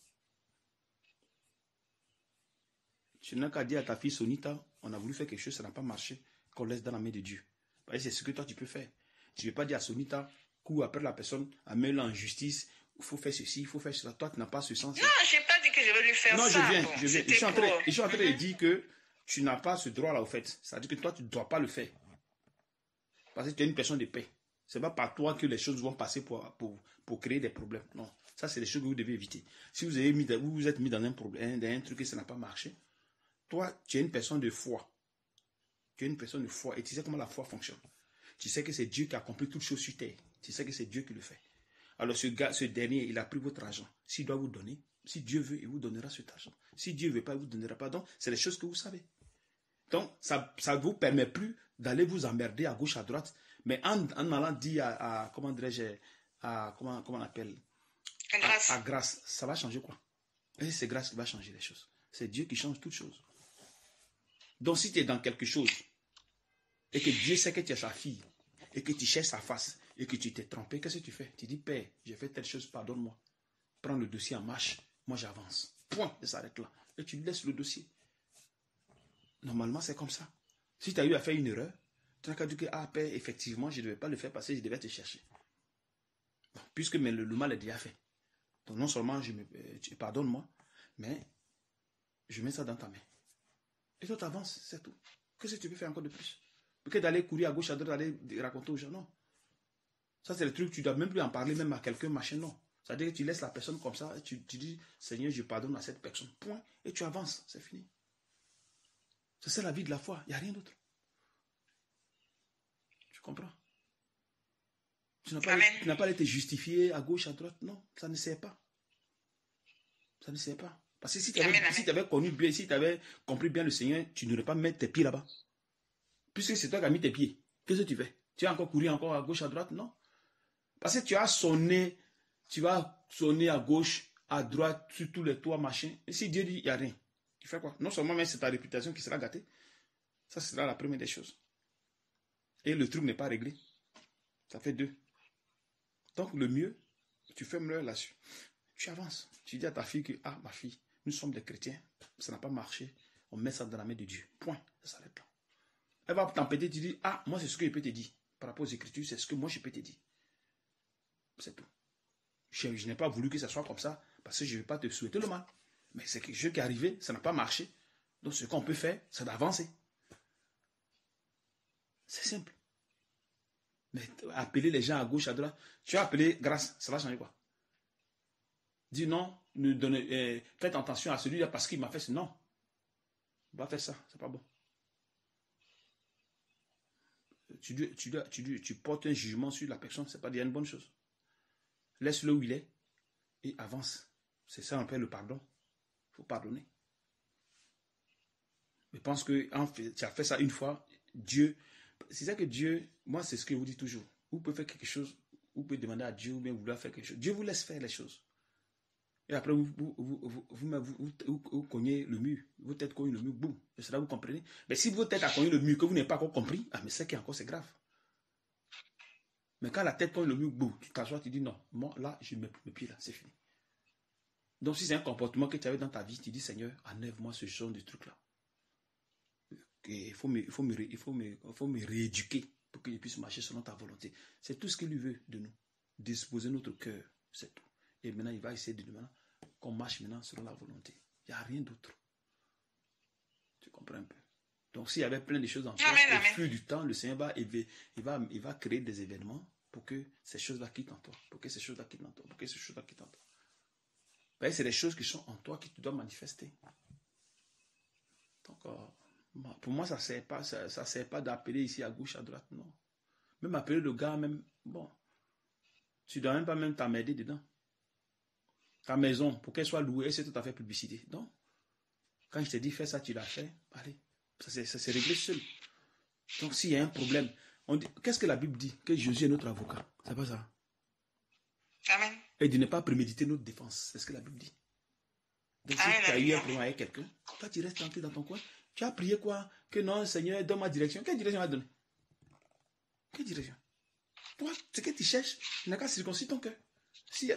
Tu n'as qu'à dire à ta fille Sonita, on a voulu faire quelque chose, ça n'a pas marché, qu'on laisse dans la main de Dieu. C'est ce que toi tu peux faire. Tu ne veux pas dire à Sonita, cours après la personne, amène-la en justice, il faut faire ceci, il faut faire cela. Toi, tu n'as pas ce sens. Non, je n'ai pas dit que je vais lui faire ça. Non, je viens. Bon, Je suis en train de dire que tu n'as pas ce droit-là, au fait. C'est-à-dire que toi, tu ne dois pas le faire. Parce que tu es une personne de paix. Ce n'est pas par toi que les choses vont passer pour créer des problèmes. Non. Ça, c'est des choses que vous devez éviter. Si vous vous êtes mis dans un problème, dans un truc et ça n'a pas marché, toi, tu es une personne de foi. Tu es une personne de foi et tu sais comment la foi fonctionne. Tu sais que c'est Dieu qui a accompli toutes choses sur terre. Tu sais que c'est Dieu qui le fait. Alors ce dernier, il a pris votre argent. S'il doit vous donner, si Dieu veut, il vous donnera cet argent. Si Dieu ne veut pas, il ne vous donnera pas. Donc, c'est les choses que vous savez. Donc, ça ne vous permet plus d'aller vous emmerder à gauche, à droite. Mais en allant dire comment dirais-je, comment on appelle, à grâce, ça va changer quoi? Et c'est grâce qui va changer les choses. C'est Dieu qui change toutes choses. Donc, si tu es dans quelque chose, et que Dieu sait que tu es sa fille, et que tu cherches sa face, et que tu t'es trompé, qu'est-ce que tu fais? Tu dis, Père, j'ai fait telle chose, pardonne-moi. Prends le dossier en marche, moi j'avance. Point, et ça s'arrête là. Et tu laisses le dossier. Normalement, c'est comme ça. Si tu as eu à faire une erreur, tu n'as qu'à dire que, ah, Père, effectivement, je ne devais pas le faire parce que je devais te chercher. Bon, puisque le mal est déjà fait. Donc, non seulement tu pardonne-moi, mais je mets ça dans ta main. Et toi, tu avances, c'est tout. Qu'est-ce que tu peux faire encore de plus? Que d'aller courir à gauche, à droite, d'aller raconter aux gens, non. Ça, c'est le truc, tu ne dois même plus en parler même à quelqu'un, machin, non. C'est-à-dire que tu laisses la personne comme ça, et tu dis, Seigneur, je pardonne à cette personne, point, et tu avances, c'est fini. C'est ça la vie de la foi, il n'y a rien d'autre. Tu comprends? Tu n'as pas été justifié à gauche, à droite, non, ça ne sert pas. Ça ne sert pas. Parce que si tu avais connu bien, si tu avais compris bien le Seigneur, tu n'aurais pas mis tes pieds là-bas. Puisque c'est toi qui as mis tes pieds. Qu'est-ce que tu fais? Tu as encore couru encore à gauche, à droite? Non. Parce que tu vas sonner à gauche, à droite, sur tous les toits, machin. Et si Dieu dit, il n'y a rien, tu fais quoi? Non seulement même c'est ta réputation qui sera gâtée. Ça sera la première des choses. Et le truc n'est pas réglé. Ça fait 2. Donc le mieux, tu fermes l'œil là-dessus. Tu avances. Tu dis à ta fille que, ah, ma fille, nous sommes des chrétiens. Ça n'a pas marché. On met ça dans la main de Dieu. Point. Ça s'arrête là. Elle va t'empêcher, tu dis, ah, moi c'est ce que je peux te dire. Par rapport aux Écritures, c'est ce que moi je peux te dire. C'est tout. Je n'ai pas voulu que ça soit comme ça, parce que je ne vais pas te souhaiter le mal. Mais c'est quelque chose qui est arrivé, ça n'a pas marché. Donc ce qu'on peut faire, c'est d'avancer. C'est simple. Mais appeler les gens à gauche, à droite, tu as appelé grâce, ça va changer quoi? Dis non, faites attention à celui-là parce qu'il m'a fait ce non. On va faire ça, c'est pas bon. Tu portes un jugement sur la personne, c'est pas dire une bonne chose. Laisse-le où il est et avance. C'est ça, on appelle le pardon. Il faut pardonner. Je pense que tu as fait ça une fois, Dieu, c'est ça que Dieu, moi c'est ce que je vous dis toujours. Vous pouvez faire quelque chose, vous pouvez demander à Dieu ou bien vouloir faire quelque chose. Dieu vous laisse faire les choses. Et après, vous cognez le mur. Votre tête cogne le mur, boum. Et cela, vous comprenez. Mais si votre tête a cogné le mur, que vous n'avez pas encore compris, ah, mais c'est qu'encore c'est grave. Mais quand la tête cogne le mur, boum, tu t'assois, tu dis non, moi là, je mets mes pieds là, c'est fini. Donc si c'est un comportement que tu avais dans ta vie, tu dis Seigneur, enlève-moi ce genre de truc là. Il faut me rééduquer pour que je puisse marcher selon ta volonté. C'est tout ce qu'il lui veut de nous. Disposer notre cœur, c'est tout. Et maintenant, il va essayer de demander qu'on marche maintenant selon la volonté. Il n'y a rien d'autre. Tu comprends un peu? Donc, s'il y avait plein de choses en toi, au fur du temps, le Seigneur il va créer des événements pour que ces choses-là quittent en toi. Pour que ces choses-là quittent en toi. Pour que ces choses-là quittent en toi. C'est des choses qui sont en toi qui tu dois manifester. Donc, pour moi, ça ne sert pas d'appeler ici à gauche, à droite, non. Même appeler le gars, même, bon, tu ne dois même pas même t'emmerder dedans. Ta maison, pour qu'elle soit louée, c'est tout à fait publicité. Donc, quand je te dis fais ça, tu l'as fait, allez, ça s'est réglé seul. Donc, s'il y a un problème, qu'est-ce que la Bible dit? Que Jésus est notre avocat. C'est pas ça. Amen. Et de ne pas préméditer notre défense. C'est ce que la Bible dit. Donc, si tu as eu un problème avec quelqu'un, toi, tu restes tranquille dans ton coin. Tu as prié quoi? Que non, Seigneur, donne ma direction. Quelle direction va donner? Quelle direction? Toi, ce que tu cherches, tu n'as qu'à circoncire ton cœur.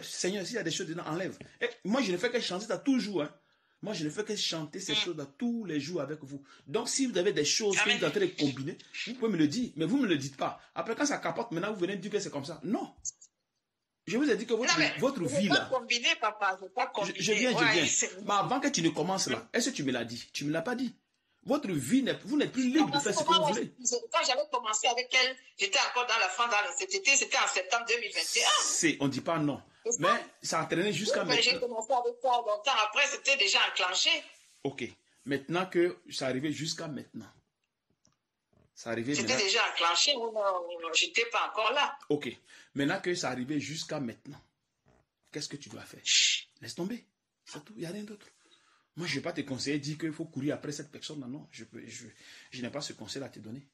Seigneur, s'il y a des choses dedans, enlève. Et moi, je ne fais que chanter ça toujours. Hein. Moi, je ne fais que chanter ces choses-là tous les jours avec vous. Donc, si vous avez des choses que vous êtes en train de combiner, vous pouvez me le dire. Mais vous ne me le dites pas. Après, quand ça capote, maintenant, vous venez me dire que c'est comme ça. Non. Je vous ai dit que votre vie, là... Combiner, papa, pas combiner. Je viens. Mais avant que tu ne commences là, est-ce que tu me l'as dit? Tu ne me l'as pas dit. Votre vie, vous n'êtes plus libre de faire ce que vous voulez. Quand j'avais commencé avec elle, j'étais encore dans la fin, cet été, c'était en septembre 2021. On ne dit pas non. Mais ça a entraîné jusqu'à maintenant. J'ai commencé avec ça longtemps après, c'était déjà enclenché. Ok. Maintenant que ça arrivait jusqu'à maintenant. C'était déjà enclenché, je n'étais pas encore là. Ok. Maintenant que ça arrivait jusqu'à maintenant, qu'est-ce que tu dois faire? Laisse tomber. C'est tout. Il n'y a rien d'autre. Moi, je ne vais pas te conseiller, dire qu'il faut courir après cette personne. Non, je n'ai pas ce conseil à te donner.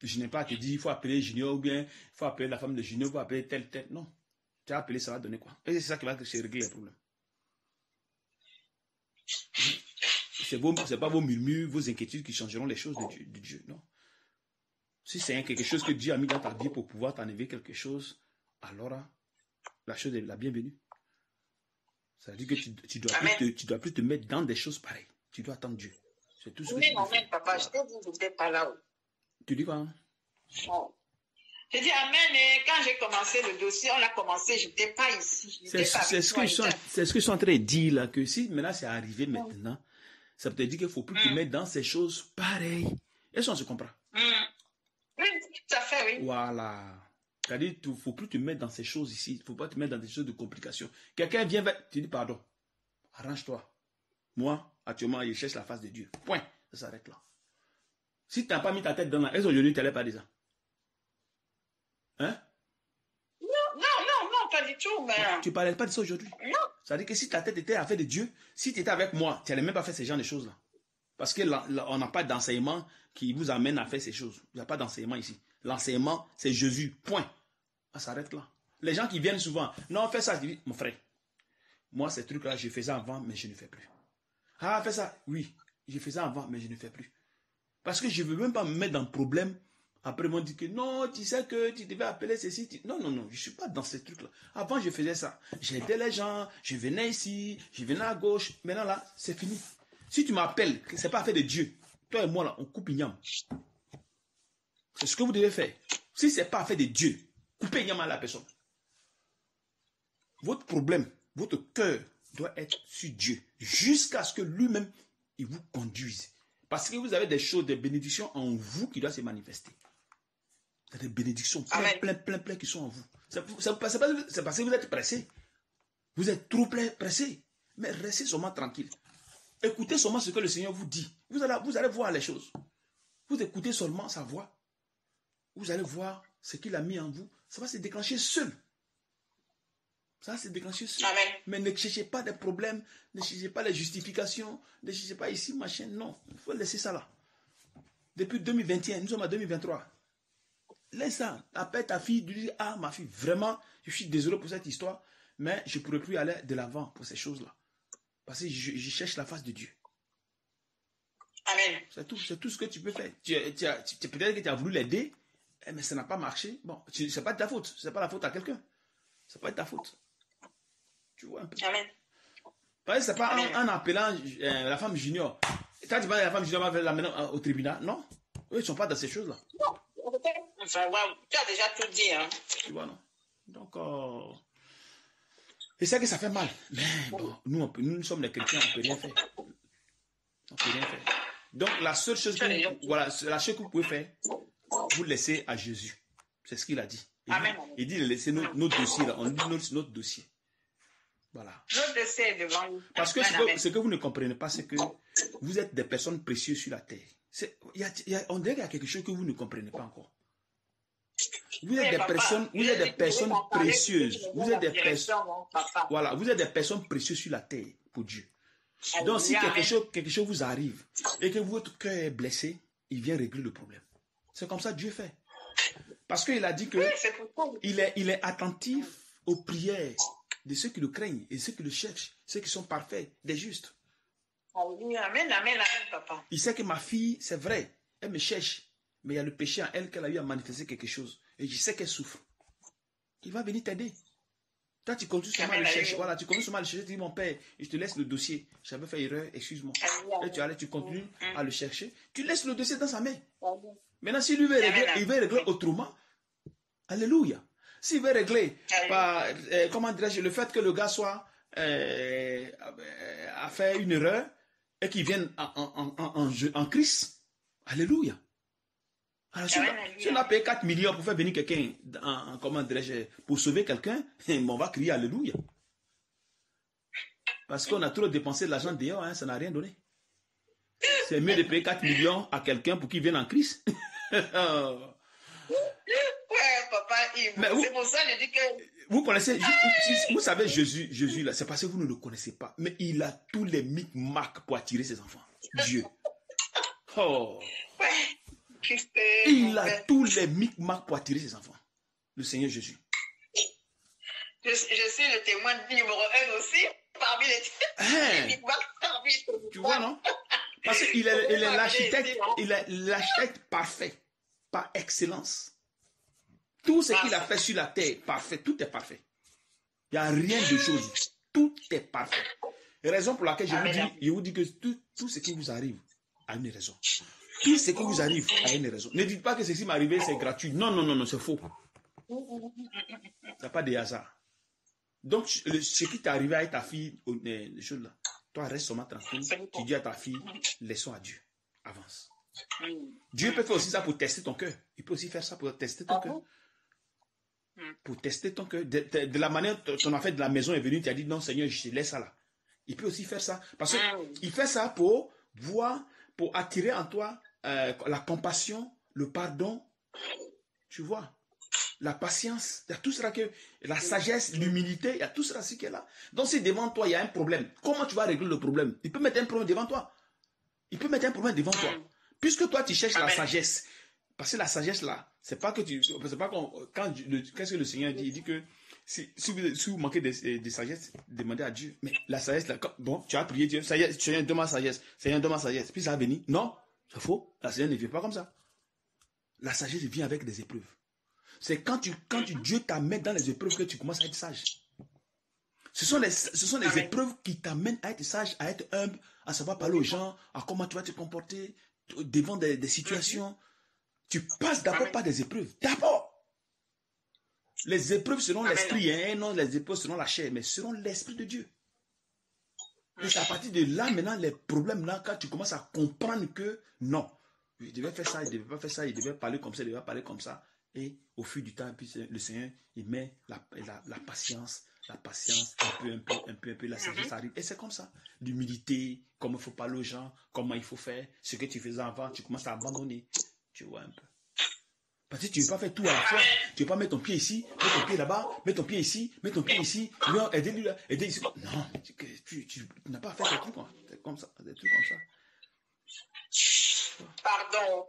Je n'ai pas à te dire, il faut appeler Junior ou bien il faut appeler la femme de Junior, il faut appeler tel. Non. Tu as appelé, ça va donner quoi? Et c'est ça qui va se régler les problèmes. Ce n'est pas vos murmures, vos inquiétudes qui changeront les choses de Dieu. Non. Si c'est quelque chose que Dieu a mis dans ta vie pour pouvoir t'enlever quelque chose, alors la chose est la bienvenue. Ça veut dire que tu dois plus te mettre dans des choses pareilles. Tu dois attendre Dieu. C'est tout ce que tu peux faire. Papa, je t'ai dit, je n'étais pas là. Tu dis quoi? Hein? Je dis amen, et quand j'ai commencé le dossier, on l'a commencé, je n'étais pas ici. C'est ce que je suis en train de dire là, que si maintenant c'est arrivé maintenant, ça peut te dire qu'il ne faut plus te mettre dans ces choses pareilles. Est-ce qu'on se comprend? Oui, tout à fait, oui. Voilà. C'est-à-dire qu'il ne faut plus te mettre dans ces choses ici. Il ne faut pas te mettre dans des choses de complications. Quelqu'un vient vers... Tu dis pardon. Arrange-toi. Moi, actuellement, je cherche la face de Dieu. Point. Ça s'arrête là. Si tu n'as pas mis ta tête dans la... Est-ce qu'aujourd'hui, tu n'allais pas dire ça? Hein? Non, pas du tout. Mais... Tu ne parlais pas de ça aujourd'hui? Non. C'est-à-dire que si ta tête était à faire de Dieu, si tu étais avec moi, tu n'allais même pas faire ces genres de choses-là. Parce qu'on n'a pas d'enseignement qui vous amène à faire ces choses. Il n'y a pas d'enseignement ici. L'enseignement, c'est Jésus. Point. Ça s'arrête là. Les gens qui viennent souvent, non, fais ça. Je dis, mon frère, moi, ces trucs-là, je faisais avant, mais je ne fais plus. Ah, fais ça. Oui, je faisais avant, mais je ne fais plus. Parce que je ne veux même pas me mettre dans le problème. Après, ils m'ont dit que non, tu sais que tu devais appeler ceci. Non, je ne suis pas dans ces trucs-là. Avant, je faisais ça. J'aidais les gens, je venais ici, je venais à gauche. Maintenant, là, c'est fini. Si tu m'appelles, que ce n'est pas affaire de Dieu, toi et moi, là, on coupe Ignam. C'est ce que vous devez faire. Si ce n'est pas affaire de Dieu, coupez Ignam à la personne. Votre problème, votre cœur doit être sur Dieu. Jusqu'à ce que lui-même, il vous conduise. Parce que vous avez des choses, des bénédictions en vous qui doivent se manifester. Il y a des bénédictions plein qui sont en vous. C'est parce que vous êtes pressé. Vous êtes trop pressé. Mais restez seulement tranquille. Écoutez seulement ce que le Seigneur vous dit. Vous allez voir les choses. Vous écoutez seulement sa voix. Vous allez voir ce qu'il a mis en vous. Ça va se déclencher seul. Ça va se déclencher seul. Amen. Mais ne cherchez pas des problèmes. Ne cherchez pas les justifications. Ne cherchez pas ici, machin. Non. Il faut laisser ça là. Depuis 2021, nous sommes en 2023. Laisse ça. Appelle ta fille. Lui dis, ah, ma fille, vraiment, je suis désolé pour cette histoire. Mais je ne pourrais plus aller de l'avant pour ces choses-là. Parce que je cherche la face de Dieu. Amen. C'est tout ce que tu peux faire. Peut-être que tu as voulu l'aider, mais ça n'a pas marché. Bon, ce n'est pas de ta faute. Ce n'est pas la faute à quelqu'un. Ce n'est pas de ta faute. Tu vois un peu. Amen. Parce que ce n'est pas en appelant la femme junior. Quand tu vas la femme junior va l'amener au tribunal, non. Eux, ils ne sont pas dans ces choses-là. Non. Enfin, ouais, tu as déjà tout dit. Hein. Tu vois, non. Donc, et c'est que ça fait mal. Mais bon, nous sommes les chrétiens, on ne peut rien faire. On peut rien faire. Donc, la seule chose que vous pouvez faire, vous laissez à Jésus. C'est ce qu'il a dit. Amen. Il dit de laisser nos dossiers là. On dit notre dossier. Voilà. Notre dossier est devant nous. Parce que ce que vous ne comprenez pas, c'est que vous êtes des personnes précieuses sur la terre. On dirait qu'il y a quelque chose que vous ne comprenez pas encore. Vous êtes des personnes précieuses. Vous êtes des personnes. Voilà, vous êtes des personnes précieuses sur la terre pour Dieu. Donc, si quelque chose vous arrive et que votre cœur est blessé, il vient régler le problème. C'est comme ça que Dieu fait. Parce qu'il a dit que il est attentif aux prières de ceux qui le craignent et ceux qui le cherchent, ceux qui sont parfaits, des justes. Amen, amen, papa. Il sait que ma fille, c'est vrai, elle me cherche, mais il y a le péché en elle qu'elle a eu à manifester quelque chose. Et je sais qu'elle souffre. Il va venir t'aider. Toi, tu continues seulement à le chercher. Voilà, tu continues seulement à le chercher. Tu dis, mon père, je te laisse le dossier. J'avais fait erreur, excuse-moi. Et tu continues à le chercher. Tu laisses le dossier dans sa main. Maintenant, si lui veut régler, il veut régler autrement. Alléluia. S'il veut régler par, comment dirais-je, le fait que le gars soit a fait une erreur et qu'il vienne en crise. Alléluia. Alors, si on a payé 4 millions pour faire venir quelqu'un, comment dirais-je, pour sauver quelqu'un, on va crier Alléluia. Parce qu'on a trop dépensé de l'argent dehors, hein, ça n'a rien donné. C'est mieux de payer 4 millions à quelqu'un pour qu'il vienne en crise. Ouais, papa, c'est pour ça que je dis que... Vous connaissez, vous savez Jésus là, c'est parce que vous ne le connaissez pas. Mais il a tous les micmacs pour attirer ses enfants. Dieu. Oh. Ouais. Il a tous les micmacs pour attirer ses enfants. Le Seigneur Jésus. Je suis le témoin numéro 1 aussi, parmi les micmacs. Tu vois, non? Parce qu'il est l'architecte, il est l'architecte parfait, par excellence. Tout ce qu'il a fait sur la terre, parfait, tout est parfait. Il n'y a rien de chose. Tout est parfait. Raison pour laquelle je vous dis que tout ce qui vous arrive a une raison. Tout ce qui vous arrive a une raison. Ne dites pas que ceci m'est arrivé, c'est gratuit. Non, non, non, non, c'est faux. Ça n'a pas de hasard. Donc, ce qui t'est arrivé avec ta fille, les choses là, toi, reste seulement tranquille. Tu dis à ta fille, laissons à Dieu. Avance. Dieu peut faire aussi ça pour tester ton cœur. Il peut aussi faire ça pour tester ton cœur. Pour tester ton cœur. De la manière dont ton affaire de la maison est venue, tu as dit, non, Seigneur, je te laisse ça là. Il peut aussi faire ça. Parce qu'il fait ça pour voir, pour attirer en toi la compassion, le pardon. Tu vois, la patience. Il y a tout cela que, la sagesse, l'humilité, il y a tout cela qui est là. Donc, si devant toi, il y a un problème, comment tu vas régler le problème? Il peut mettre un problème devant toi. Il peut mettre un problème devant toi. Puisque toi, tu cherches la sagesse. Parce que la sagesse, là, c'est pas que tu... C'est pas qu'est-ce que le Seigneur dit? Il dit que si vous manquez de sagesse, demandez à Dieu. Mais la sagesse, là, bon, tu as prié Dieu, Seigneur, donne-moi sagesse. Seigneur, donne-moi sagesse. Puis ça va venir. Non, c'est faux. La sagesse ne vient pas comme ça. La sagesse vient avec des épreuves. C'est quand Dieu t'amène dans les épreuves que tu commences à être sage. Ce sont les épreuves qui t'amènent à être sage, à être humble, à savoir parler aux gens, à comment tu vas te comporter devant des situations. Tu passes d'abord par des épreuves. D'abord. Les épreuves seront l'esprit, hein, non les épreuves seront la chair, mais seront l'esprit de Dieu. Et c'est à partir de là, maintenant, les problèmes là, quand tu commences à comprendre que non, il devait faire ça, il ne devait pas faire ça, il devait parler comme ça, il devait parler comme ça. Et au fil du temps, puis le Seigneur, il met la patience, un peu, la sagesse arrive. Et c'est comme ça. L'humilité, comment il faut parler aux gens, comment il faut faire, ce que tu faisais avant, tu commences à abandonner. Tu vois un peu. Parce que tu ne veux pas faire tout à la fois. Tu ne veux pas mettre ton pied ici, mettre ton pied là-bas, mettre ton pied ici, mettre ton pied ici, aider-lui là, aider ici. Non, tu n'as pas à faire des trucs comme ça. Des trucs comme ça. Pardon.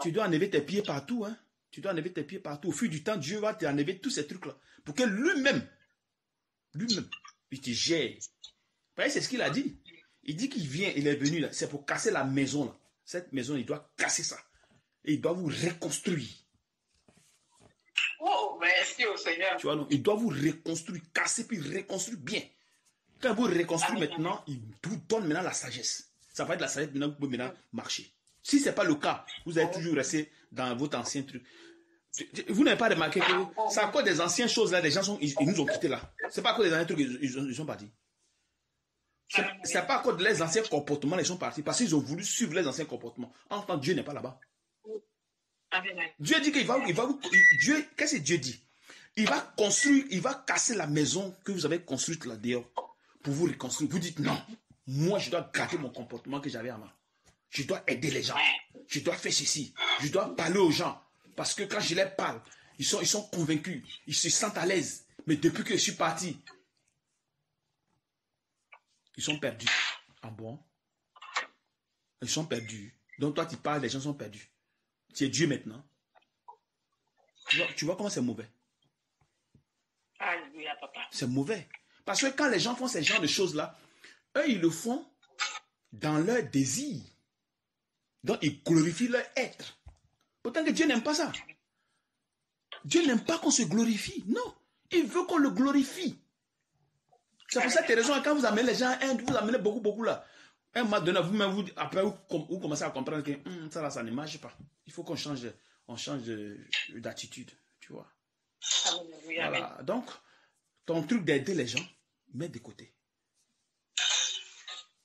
Tu dois enlever tes pieds partout, hein. Tu dois enlever tes pieds partout. Au fil du temps, Dieu va t'enlever tous ces trucs-là. Pour que lui-même, il te gère. Vous voyez, c'est ce qu'il a dit. Il dit qu'il vient, il est venu là. C'est pour casser la maison là. Cette maison, il doit casser ça. Et il doit vous reconstruire. Oh, merci au Seigneur. Tu vois, non? Il doit vous reconstruire, casser puis reconstruire bien. Quand vous reconstruisez maintenant, il vous donne maintenant la sagesse. Ça va être la sagesse maintenant que vous pouvez maintenant marcher. Si ce n'est pas le cas, vous allez toujours rester dans votre ancien truc. Vous n'avez pas remarqué que c'est à cause des anciennes choses là, les gens ils nous ont quittés là. C'est pas à cause des anciens trucs ils sont partis. C'est pas à cause des anciens comportements ils sont partis. Parce qu'ils ont voulu suivre les anciens comportements. En tant que Dieu n'est pas là-bas. Amen. Dieu dit qu'il va vous... Dieu, qu'est-ce que Dieu dit? Il va construire, il va casser la maison que vous avez construite là dehors pour vous reconstruire. Vous dites non, moi je dois garder mon comportement que j'avais avant. Je dois aider les gens. Je dois faire ceci. Je dois parler aux gens. Parce que quand je les parle, ils sont convaincus. Ils se sentent à l'aise. Mais depuis que je suis parti, ils sont perdus. Ah bon? Ils sont perdus. Donc toi tu parles, les gens sont perdus. Tu es Dieu maintenant. Tu vois comment c'est mauvais? Alléluia, papa. C'est mauvais. Parce que quand les gens font ces genres de choses-là, eux, ils le font dans leur désir. Donc, ils glorifient leur être. Pourtant que Dieu n'aime pas ça. Dieu n'aime pas qu'on se glorifie. Non. Il veut qu'on le glorifie. C'est pour ça que raison, quand vous amenez les gens à Inde, vous amenez beaucoup là. Un moment donné, vous-même, après, vous commencez à comprendre que ça là, ça ne marche pas. Il faut qu'on change d'attitude. Tu vois. Voilà. Donc, ton truc d'aider les gens, mets de côté.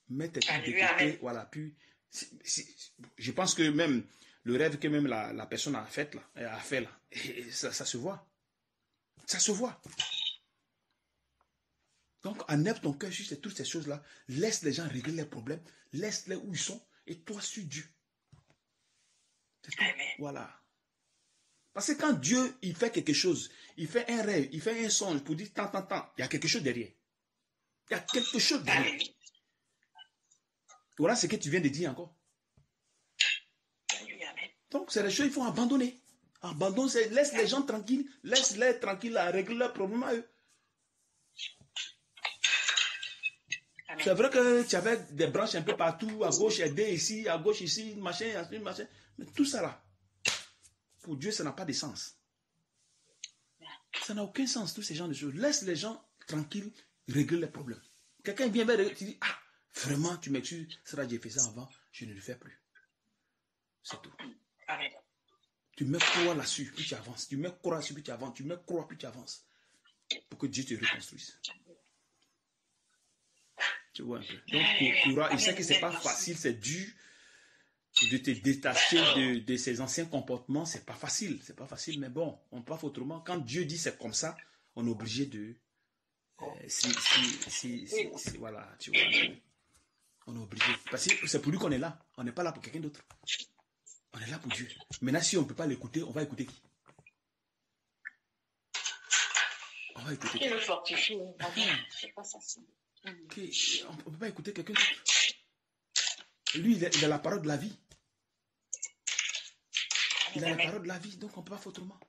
Mets tes trucs de côté. Voilà. Puis, je pense que même le rêve que même la personne a fait là, et ça se voit. Ça se voit. Donc, enlève ton cœur sur toutes ces choses-là. Laisse les gens régler leurs problèmes. Laisse-les où ils sont. Et toi, suis Dieu. C'est tout. Voilà. Parce que quand Dieu, il fait quelque chose, il fait un rêve, il fait un songe pour dire tant, il y a quelque chose derrière. Il y a quelque chose derrière. Voilà ce que tu viens de dire encore. Donc, c'est les choses qu'il faut abandonner. Abandonne, laisse les gens tranquilles, laisse-les tranquilles à régler leurs problèmes à eux. C'est vrai que tu avais des branches un peu partout, à gauche, aider ici, à gauche, ici, machin. Mais tout ça là, pour Dieu, ça n'a pas de sens. Ça n'a aucun sens, tous ces genres de choses. Laisse les gens tranquilles régler les problèmes. Quelqu'un vient vers eux, tu dis, ah, vraiment, tu m'excuses, c'est vrai, j'ai fait ça avant, je ne le fais plus. C'est tout. Amen. Tu mets croix là-dessus, puis tu avances. Tu mets croix là-dessus, puis tu avances. Tu mets croix, puis tu avances. Pour que Dieu te reconstruise. Tu vois un peu. Donc, courage, je sais que ce n'est pas facile, c'est dur de te détacher de ces anciens comportements. C'est pas facile, mais bon, on peut pas faire autrement. Quand Dieu dit c'est comme ça, on est obligé de... voilà, tu vois. On est obligé. Parce que c'est pour lui qu'on est là. On n'est pas là pour quelqu'un d'autre. On est là pour Dieu. Maintenant, si on ne peut pas l'écouter, on va écouter qui? On va écouter qui? Il le fortifie. C'est pas facile. Okay. On ne peut pas écouter quelqu'un d'autre. Lui, il a la parole de la vie. Il a la parole de la vie, donc on ne peut pas faire autrement.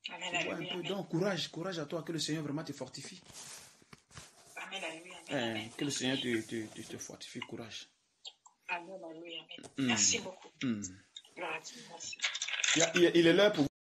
Amen. Donc, courage à toi, que le Seigneur vraiment te fortifie. Amen. Que le Seigneur te fortifie, courage. Amen. Merci beaucoup. Il est l'heure pour